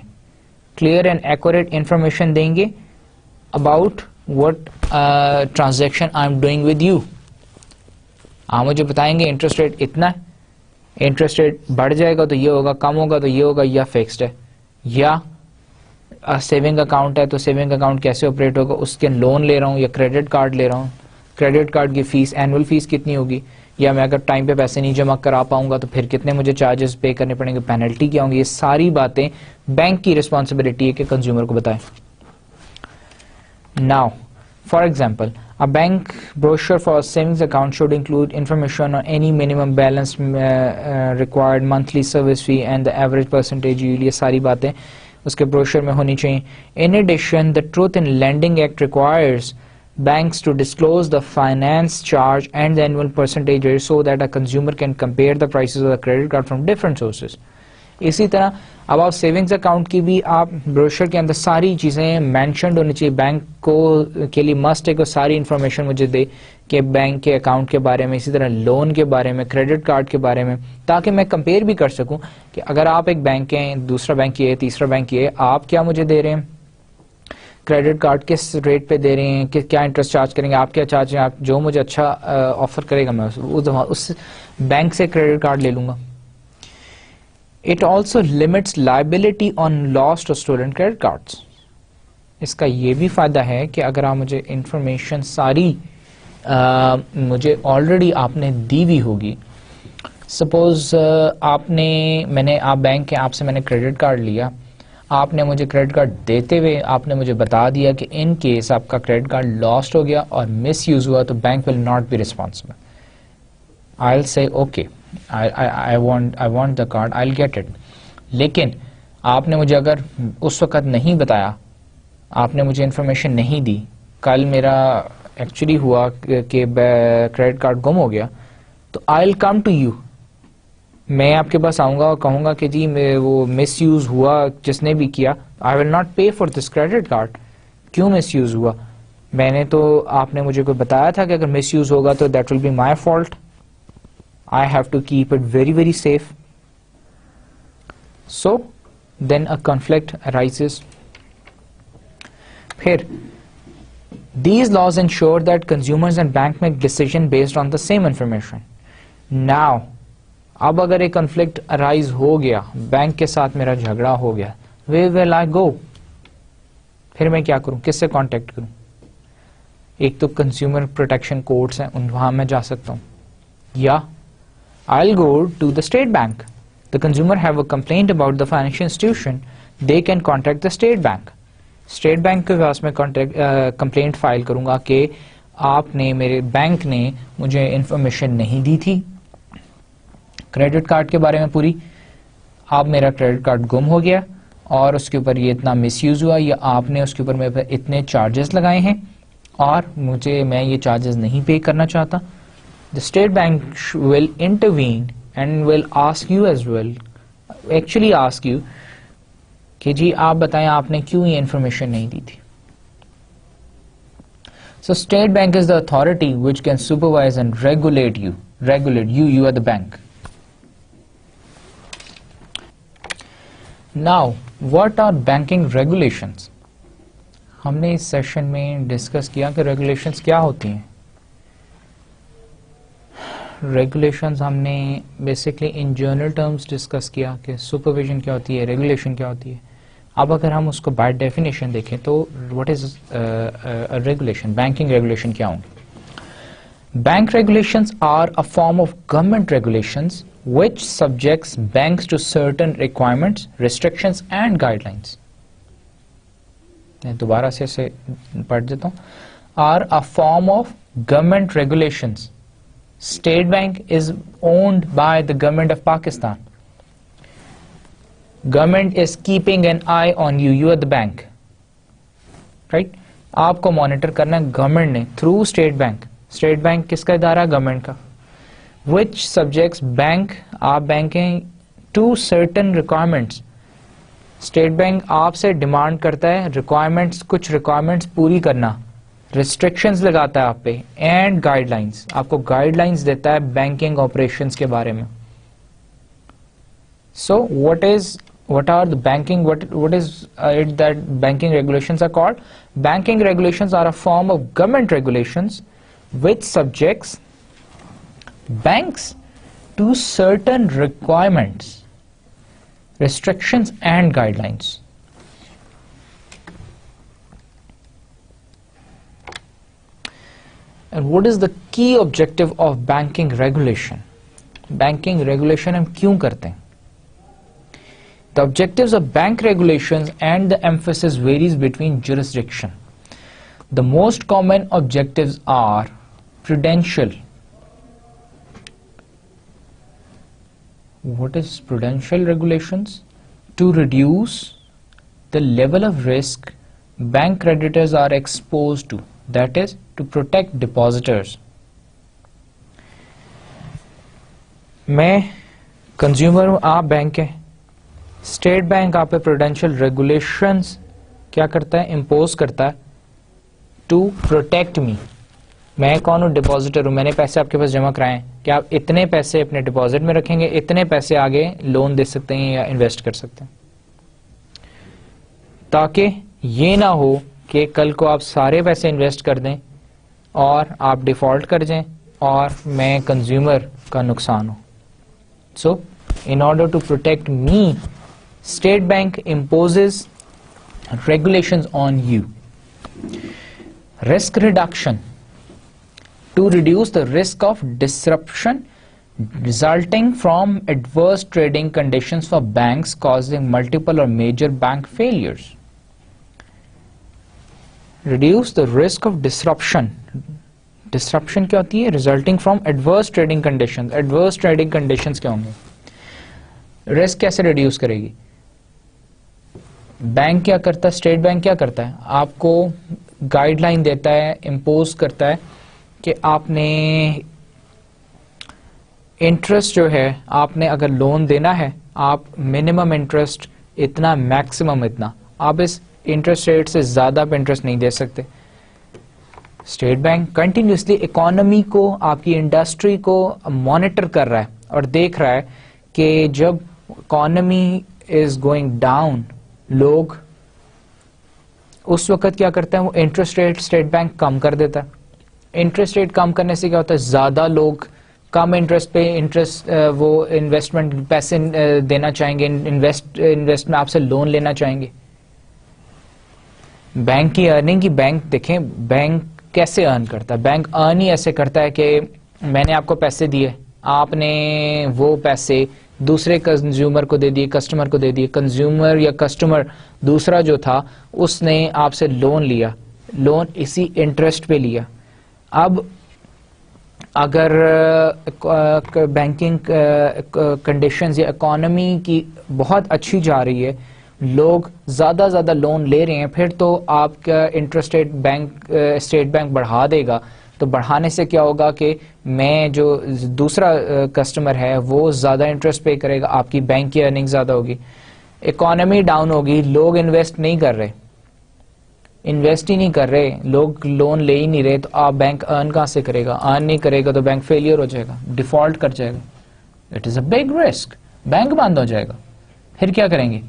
کلیئر اینڈ ایکوریٹ انفارمیشن دیں گے about what transaction I am doing with you. آپ مجھے بتائیں گے انٹرسٹ ریٹ اتنا ہے, انٹرسٹ ریٹ بڑھ جائے گا تو یہ ہوگا, کم ہوگا تو یہ ہوگا, یا فکسڈ ہے, یا سیونگ اکاؤنٹ ہے تو سیونگ اکاؤنٹ کیسے آپریٹ ہوگا, اس کے لون لے رہا ہوں یا کریڈٹ کارڈ لے رہا ہوں, کریڈٹ کارڈ کی فیس اینول فیس کتنی ہوگی, یا میں اگر ٹائم پہ پیسے نہیں جمع کرا پاؤں گا تو پھر کتنے مجھے چارجز پے کرنے پڑیں گے, پینلٹی کیا ہوں گی. یہ ساری باتیں بینک کی رسپانسبلٹی ہے کہ کنزیومر کو بتائیں. Now, for example, a bank brochure for a savings account should include information on any minimum balance required, monthly service fee and the average percentage yield. یہ ساری باتیں اس کے بروشر میں ہونی چاہیے. In addition, the Truth in Lending Act requires banks to disclose the finance charge and the annual percentage rate so that a consumer can compare the prices of the credit card from different sources. اسی طرح اب آپ savings account کی بھی آپ brochure کے اندر ساری چیزیں مینشنڈ ہونی چاہیے. بینک کو کے لیے مسٹ ہے کہ ساری انفارمیشن مجھے دے کہ بینک کے اکاؤنٹ کے بارے میں, اسی طرح لون کے بارے میں, کریڈٹ کارڈ کے بارے میں, تاکہ میں کمپیئر بھی کر سکوں کہ اگر آپ ایک بینک ہیں, دوسرا بینک یہ ہے, تیسرا بینک یہ ہے, آپ کیا مجھے دے رہے ہیں, کریڈٹ کارڈ کس ریٹ پہ دے رہے ہیں, کہ کیا انٹرسٹ چارج کریں گے, آپ کیا چارج ہیں, آپ جو مجھے اچھا آفر کرے گا میں اس بینک سے کریڈٹ کارڈ لے لوں گا. It also limits liability on lost or stolen credit cards. اس کا یہ بھی فائدہ ہے کہ اگر آپ مجھے انفارمیشن ساری مجھے آلریڈی آپ نے دی ہوئی ہوگی. سپوز آپ بینک کے, آپ سے میں نے کریڈٹ کارڈ لیا, آپ نے مجھے کریڈٹ کارڈ دیتے ہوئے آپ نے مجھے بتا دیا کہ ان کیس آپ کا کریڈٹ کارڈ لاسٹ ہو گیا اور مس یوز ہوا تو bank will not be responsible. I'll say okay, I want the card, I'll get it. لیکن آپ نے مجھے اگر اس وقت نہیں بتایا, آپ نے مجھے انفارمیشن نہیں دی, کل میرا ایکچولی ہوا کہ کریڈٹ کارڈ گم ہو گیا, تو I'll come to you, میں آپ کے پاس آؤں گا اور کہوں گا کہ جی وہ مس یوز ہوا جس نے بھی کیا, I will not pay for this credit card. کیوں مس یوز ہوا؟ میں نے تو آپ نے مجھے کوئی بتایا تھا کہ اگر مس یوز ہوگا تو that will be my fault. I have to keep it very very safe. So then a conflict arises. پھر these laws ensure that consumers and bank make decision based on the same information. Now اب اگر ایک conflict arise ہو گیا, bank کے ساتھ میرا جھگڑا ہو گیا, where will I go؟ پھر میں کیا کروں, کس سے کانٹیکٹ کروں؟ ایک تو کنزیومر پروٹیکشن کورٹس ہیں, وہاں میں جا سکتا ہوں, یا I'll go to the state bank. The consumer have a complaint about the financial institution, they can contact the state bank. State bank کے پاس میں کمپلینٹ فائل کروں گا کہ آپ نے, میرے بینک نے مجھے انفارمیشن نہیں دی تھی کریڈٹ کارڈ کے بارے میں پوری. آپ میرا کریڈٹ کارڈ گم ہو گیا اور اس کے اوپر یہ اتنا مس یوز ہوا, یا آپ نے اس کے اوپر میرے اتنے چارجز لگائے ہیں اور میں یہ چارجز نہیں پے کرنا چاہتا. The state bank will intervene and will ask you as well, actually ask you کہ جی آپ بتائیں آپ نے کیوں یہ انفارمیشن نہیں دی تھی. So state bank is the authority which can supervise and regulate you. You are the bank. Now, what are banking regulations? ہم نے اس سیشن میں ڈسکس کیا کہ ریگولیشنز کیا ہوتی ہیں. ریگولیشنز ہم نے basically in general terms discuss کیا کہ سپرویژن کیا ہوتی ہے, ریگولیشن کیا ہوتی ہے. اب اگر ہم اس کو بائی ڈیفینیشن دیکھیں تو what is regulation, banking regulation کیا ہوں گی؟ Bank regulations are a form of government regulations which subjects banks to certain requirements, restrictions and guidelines. میں دوبارہ سے پڑھ دیتا ہوں. are a form of government regulations. State Bank is owned by the government of Pakistan. Government is keeping an eye on you. You are the bank. Right? آپ کو monitor کرنا ہے گورنمنٹ نے through state bank. State bank کس کا ادارہ ہے؟ Government کا. which subjects bank, آپ بینک ہیں, to certain requirements. State bank آپ سے ڈیمانڈ کرتا ہے ریکوائرمنٹس, کچھ ریکوائرمنٹس پوری کرنا, ریسٹرکشنز لگاتا ہے آپ پہ, اینڈ گائیڈ لائنس, آپ کو گائیڈ لائنس دیتا ہے بینکنگ آپریشنس کے بارے میں. So what are the banking, what is it that banking regulations are called? Banking regulations are a form of government regulations which subjects banks to certain requirements, restrictions and guidelines. And what is the key objective of banking regulation? Banking regulation ہم کیوں کرتے ہیں؟ The objectives of bank regulations and the emphasis varies between jurisdiction. The most common objectives are prudential. What is prudential regulations? To reduce the level of risk bank creditors are exposed to, that is, to protect depositors. میں consumer ہوں, آپ bank ہیں. State bank آپ پہ prudential regulations کیا کرتا ہے؟ Impose کرتا ہے ٹو پروٹیکٹ می. میں کون ہوں؟ ڈپازیٹر ہوں. میں نے پیسے آپ کے پاس جمع کرائے ہیں کہ آپ اتنے پیسے اپنے ڈپازٹ میں رکھیں گے, اتنے پیسے آگے لون دے سکتے ہیں یا انویسٹ کر سکتے ہیں, تاکہ یہ نہ ہو کہ کل کو آپ سارے پیسے انویسٹ کر دیں اور آپ ڈیفالٹ کر جائیں اور میں کنزیومر کا نقصان ہو. سو in order to protect me, State Bank imposes regulations on you. Risk reduction, to reduce the risk of disruption resulting from adverse trading conditions for banks causing multiple or major bank failures. Reduce the risk of disruption. Disruption کیا ہوتی ہے؟ Resulting from adverse trading conditions. Adverse trading conditions کیا ہوں گے؟ Risk کیسے reduce کرے گی؟ Bank کیا کرتا ہے؟ اسٹیٹ بینک کیا کرتا ہے؟ آپ کو گائیڈ لائن دیتا ہے, امپوز کرتا ہے کہ آپ نے انٹرسٹ جو ہے, آپ نے اگر لون دینا ہے, آپ منیمم انٹرسٹ اتنا, میکسیمم اتنا, آپ اس انٹرسٹ ریٹ سے زیادہ پہ انٹرسٹ نہیں دے سکتے. اسٹیٹ بینک کنٹینیوسلی اکانومی کو, آپ کی انڈسٹری کو مانیٹر کر رہا ہے اور دیکھ رہا ہے کہ جب اکانومی از گوئنگ ڈاؤن, لوگ اس وقت کیا کرتے ہیں, وہ انٹرسٹ ریٹ اسٹیٹ بینک کم کر دیتا ہے. انٹرسٹ ریٹ کم کرنے سے کیا ہوتا ہے, زیادہ لوگ کم انٹرسٹ پہ وہ انویسٹمنٹ پیسے دینا چاہیں گے, انویسٹ میں آپ سے لون لینا چاہیں گے. بینک کی ارننگ کی, بینک دیکھیں بینک کیسے ارن کرتا ہے. بینک ارن ہی ایسے کرتا ہے کہ میں نے آپ کو پیسے دیے, آپ نے وہ پیسے دوسرے کنزیومر کو دے دیے, کسٹمر کو دے دیے. کنزیومر یا کسٹمر دوسرا جو تھا اس نے آپ سے لون لیا, لون اسی انٹرسٹ پہ لیا. اب اگر بینکنگ کنڈیشنز یا اکانومی کی بہت اچھی جا رہی ہے, لوگ زیادہ زیادہ لون لے رہے ہیں, پھر تو آپ کا interest rate bank state bank بڑھا دے گا. تو بڑھانے سے کیا ہوگا کہ میں جو دوسرا کسٹمر ہے وہ زیادہ انٹرسٹ پے کرے گا, آپ کی بینک کی ارننگ زیادہ ہوگی. اکانومی ڈاؤن ہوگی, لوگ انویسٹ نہیں کر رہے, انویسٹ ہی نہیں کر رہے, لوگ لون لے ہی نہیں رہے, تو آپ بینک ارن کہاں سے کرے گا؟ ارن نہیں کرے گا تو بینک فیلئر ہو جائے گا, ڈیفالٹ کر جائے گا. It is a big risk, bank بند ہو جائے گا. پھر کیا کریں گے؟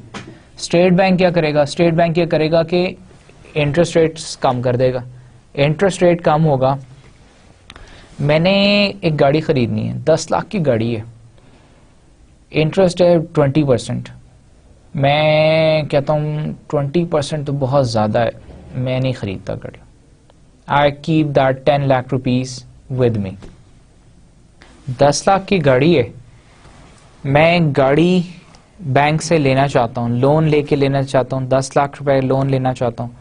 اسٹیٹ بینک کیا کرے گا؟ اسٹیٹ بینک کیا کرے گا کہ انٹرسٹ ریٹس کم کر دے گا. انٹرسٹ ریٹ کم ہوگا. میں نے ایک گاڑی خریدنی ہے, 10 لاکھ کی گاڑی ہے, انٹرسٹ ہے 20%. میں کہتا ہوں 20% تو بہت زیادہ ہے, میں نہیں خریدتا گاڑی. I keep that 10 lakh rupees with me. 10 lakh کی گاڑی ہے, میں گاڑی بینک سے لینا چاہتا ہوں, لون لے کے لینا چاہتا ہوں, 10 لاکھ روپے لون لینا چاہتا ہوں.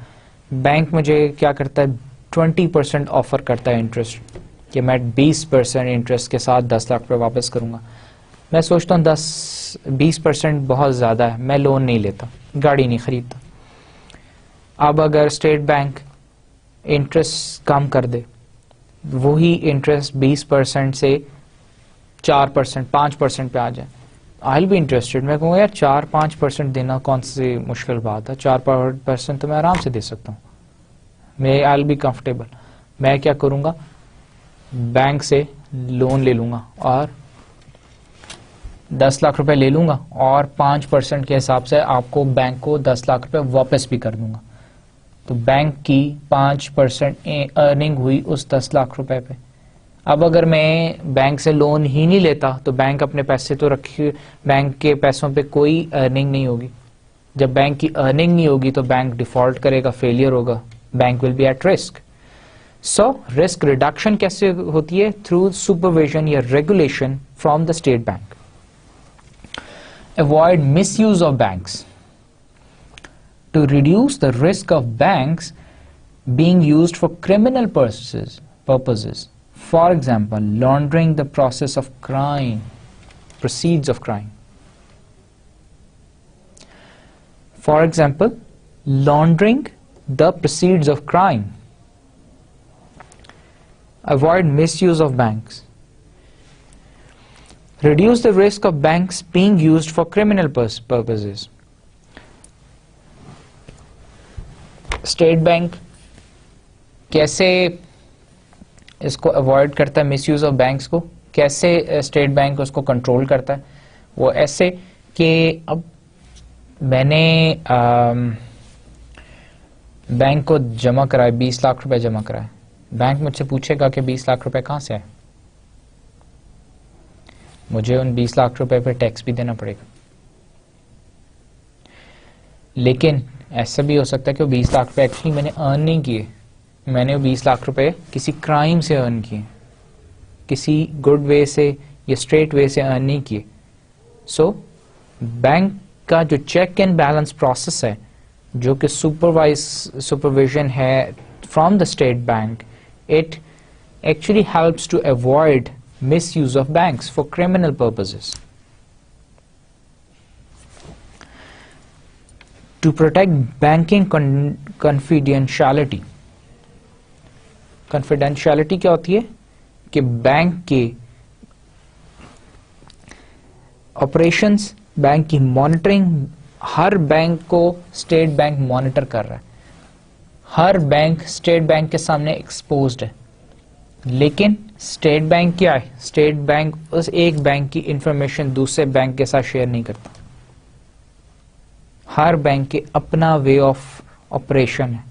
بینک مجھے کیا کرتا ہے, 20% آفر کرتا ہے انٹرسٹ, کہ میں 20% انٹرسٹ کے ساتھ 10 لاکھ روپے واپس کروں گا. میں سوچتا ہوں 20% بہت زیادہ ہے, میں لون نہیں لیتا, گاڑی نہیں خریدتا. اب اگر اسٹیٹ بینک انٹرسٹ کم کر دے, وہی انٹرسٹ 20% سے 4%, 5% پہ آ جائے, آئی بی انٹرسٹڈ. میں کہوں گا یار 4-5% دینا کون سی مشکل بات ہے, 4% تو میں آرام سے دے سکتا ہوں, میں آئی بی کمفرٹیبل. میں کیا کروں گا, بینک سے لون لے لوں گا اور 10 لاکھ روپے لے لوں گا, اور 5% کے حساب سے آپ کو بینک کو 10 لاکھ روپے واپس بھی کر دوں گا. تو بینک کی 5% ارننگ ہوئی اس 10 لاکھ روپے پہ. اب اگر میں بینک سے لون ہی نہیں لیتا تو بینک اپنے پیسے تو رکھے, بینک کے پیسوں پہ کوئی ارننگ نہیں ہوگی. جب بینک کی ارننگ نہیں ہوگی تو بینک ڈیفالٹ کرے گا, فیلئر ہوگا, bank will be at risk. So risk reduction کیسے ہوتی ہے؟ تھرو سپرویژن یا regulation from the state bank. Avoid misuse of banks. To reduce the risk of banks being used for criminal purposes. For example, laundering the process of crime, proceeds of crime. For example, laundering the proceeds of crime. Avoid misuse of banks. Reduce the risk of banks being used for criminal purposes. State bank کیسے اس کو avoid کرتا ہے, مس use of banks کو کیسے state bank اس کو control کرتا ہے؟ وہ ایسے کہ اب میں نے بینک کو جمع کرائے, 20 لاکھ روپے جمع کرائے, بینک مجھ سے پوچھے گا کہ 20 لاکھ روپے کہاں سے آئے, مجھے ان 20 لاکھ روپے پہ ٹیکس بھی دینا پڑے گا. لیکن ایسا بھی ہو سکتا ہے کہ وہ 20 لاکھ روپے ایکچولی میں نے ارن نہیں کیے, میں نے وہ 20 لاکھ روپے کسی کرائم سے ارن کیے, کسی گڈ وے سے یا اسٹریٹ وے سے ارن نہیں کیے. سو بینک کا جو چیک اینڈ بیلنس پروسیس ہے, جو کہ سپرویژن ہے from the state bank, it actually helps to avoid misuse of banks for criminal purposes. To protect banking confidentiality. Confidentiality کیا ہوتی ہے کہ بینک کے آپریشنز, بینک کی مانیٹرنگ, ہر بینک کو اسٹیٹ بینک مانیٹر کر رہا ہے, ہر بینک اسٹیٹ بینک کے سامنے ایکسپوزڈ ہے، لیکن اسٹیٹ بینک کیا ہے؟ اسٹیٹ بینک اس ایک بینک کی انفارمیشن دوسرے بینک کے ساتھ شیئر نہیں کرتا. ہر بینک کے اپنا وے آف آپریشن ہے.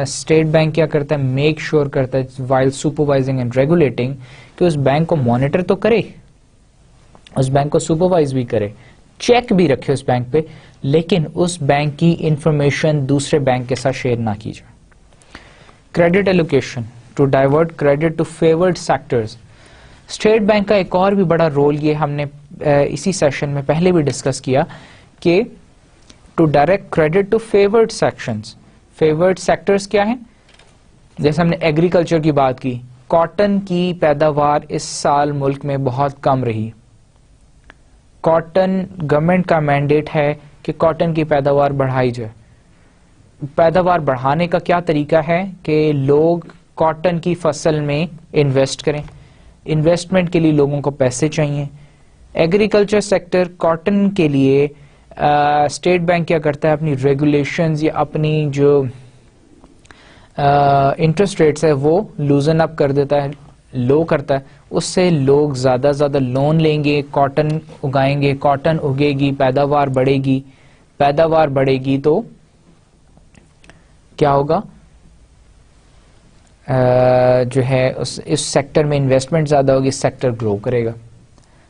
اسٹیٹ بینک کیا کرتا ہے؟ میک شیور کرتا ہے وائل سپروائزنگ اینڈ ریگولیٹنگ کہ اس بینک کو مانیٹر تو کرے، اس بینک کو سپروائز بھی کرے، چیک بھی رکھے اس بینک پہ، لیکن اس بینک کی انفارمیشن دوسرے بینک کے ساتھ شیئر نہ کی جائے. Credit allocation to divert credit to favoured sectors. State bank کا ایک اور بھی بڑا رول، یہ ہم نے اسی سیشن میں پہلے بھی ڈسکس کیا، کہ to direct credit to favoured sections. Favoured sectors کیا ہیں؟ جیسے ہم نے ایگریکلچر کی بات کی، کاٹن کی پیداوار اس سال ملک میں بہت کم رہی. کاٹن گورنمنٹ کا مینڈیٹ ہے کہ کاٹن کی پیداوار بڑھائی جائے. پیداوار بڑھانے کا کیا طریقہ ہے کہ لوگ کاٹن کی فصل میں انویسٹ کریں. انویسٹمنٹ کے لیے لوگوں کو پیسے چاہیے. ایگریکلچر سیکٹر کاٹن کے لیے اسٹیٹ بینک کیا کرتا ہے؟ اپنی ریگولیشنز یا اپنی جو انٹرسٹ ریٹس ہے وہ لوزن اپ کر دیتا ہے، لو کرتا ہے. اس سے لوگ زیادہ زیادہ لون لیں گے، کاٹن اگائیں گے، کاٹن اگے گی، پیداوار بڑھے گی. پیداوار بڑھے گی تو کیا ہوگا؟ جو ہے اس سیکٹر میں انویسٹمنٹ زیادہ ہوگی، سیکٹر گرو کرے گا.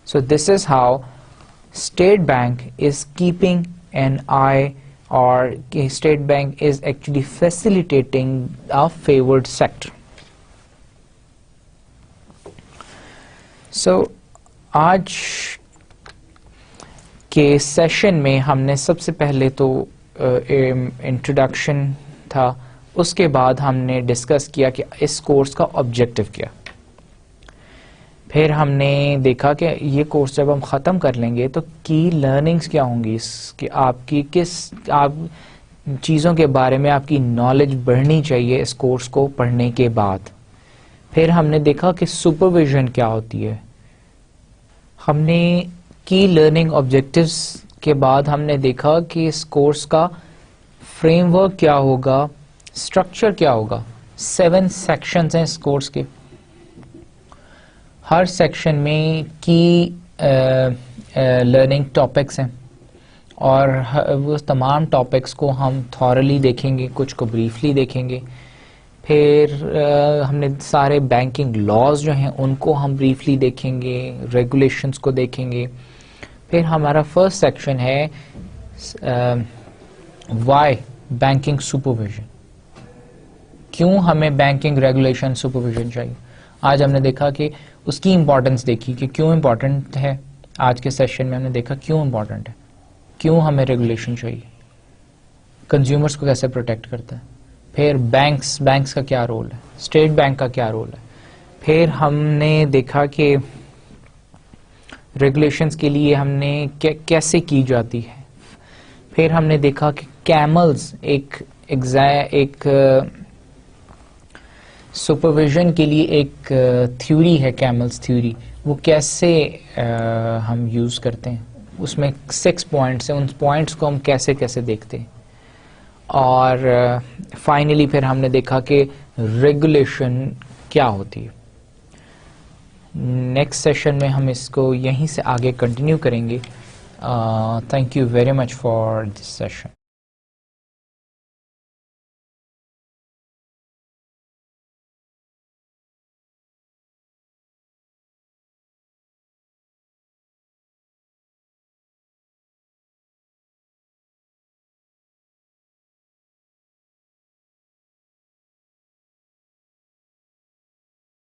So this is how state bank is keeping an eye, اور state bank is actually facilitating a favored sector. So آج کے سیشن میں ہم نے سب سے پہلے تو انٹروڈکشن تھا، اس کے بعد ہم نے ڈسکس کیا کہ اس کورس کا آبجیکٹو کیا. پھر ہم نے دیکھا کہ یہ کورس جب ہم ختم کر لیں گے تو کی لرننگز کیا ہوں گی، کہ آپ کی آپ چیزوں کے بارے میں آپ کی نالج بڑھنی چاہیے اس کورس کو پڑھنے کے بعد. پھر ہم نے دیکھا کہ سپرویژن کیا ہوتی ہے. ہم نے کی لرننگ آبجیکٹیوز کے بعد ہم نے دیکھا کہ اس کورس کا فریم ورک کیا ہوگا، اسٹرکچر کیا ہوگا. 7 سیکشنز ہیں اس کورس کے. ہر سیکشن میں کی لرننگ ٹاپکس ہیں، اور وہ تمام ٹاپکس کو ہم تھورلی دیکھیں گے، کچھ کو بریفلی دیکھیں گے. پھر ہم نے سارے بینکنگ لاز جو ہیں ان کو ہم بریفلی دیکھیں گے، ریگولیشنز کو دیکھیں گے. پھر ہمارا فرسٹ سیکشن ہے وائی بینکنگ سپرویژن، کیوں ہمیں بینکنگ ریگولیشن سپرویژن چاہیے. آج ہم نے دیکھا کہ اس کی امپورٹنس دیکھی کہ کیوں امپورٹنٹ ہے. آج کے سیشن میں ہم نے دیکھا کیوں امپورٹنٹ ہے، کیوں ہمیں ریگولیشن چاہیے، کنزیومرز کو کیسے پروٹیکٹ کرتا ہے. پھر بینکس کا کیا رول ہے، اسٹیٹ بینک کا کیا رول ہے. پھر ہم نے دیکھا کہ ریگولیشنز کے لیے ہم نے کیسے کی جاتی ہے. پھر ہم نے دیکھا کہ کیملز ایک سپرویژن کے لیے ایک تھیوری ہے، کیملز تھیوری، وہ کیسے ہم یوز کرتے ہیں. اس میں 6 پوائنٹس ہیں، ان پوائنٹس کو ہم کیسے کیسے دیکھتے ہیں. اور فائنلی پھر ہم نے دیکھا کہ ریگولیشن کیا ہوتی ہے. نیکسٹ سیشن میں ہم اس کو یہیں سے آگے کنٹینیو کریں گے. Thank you very much for this session.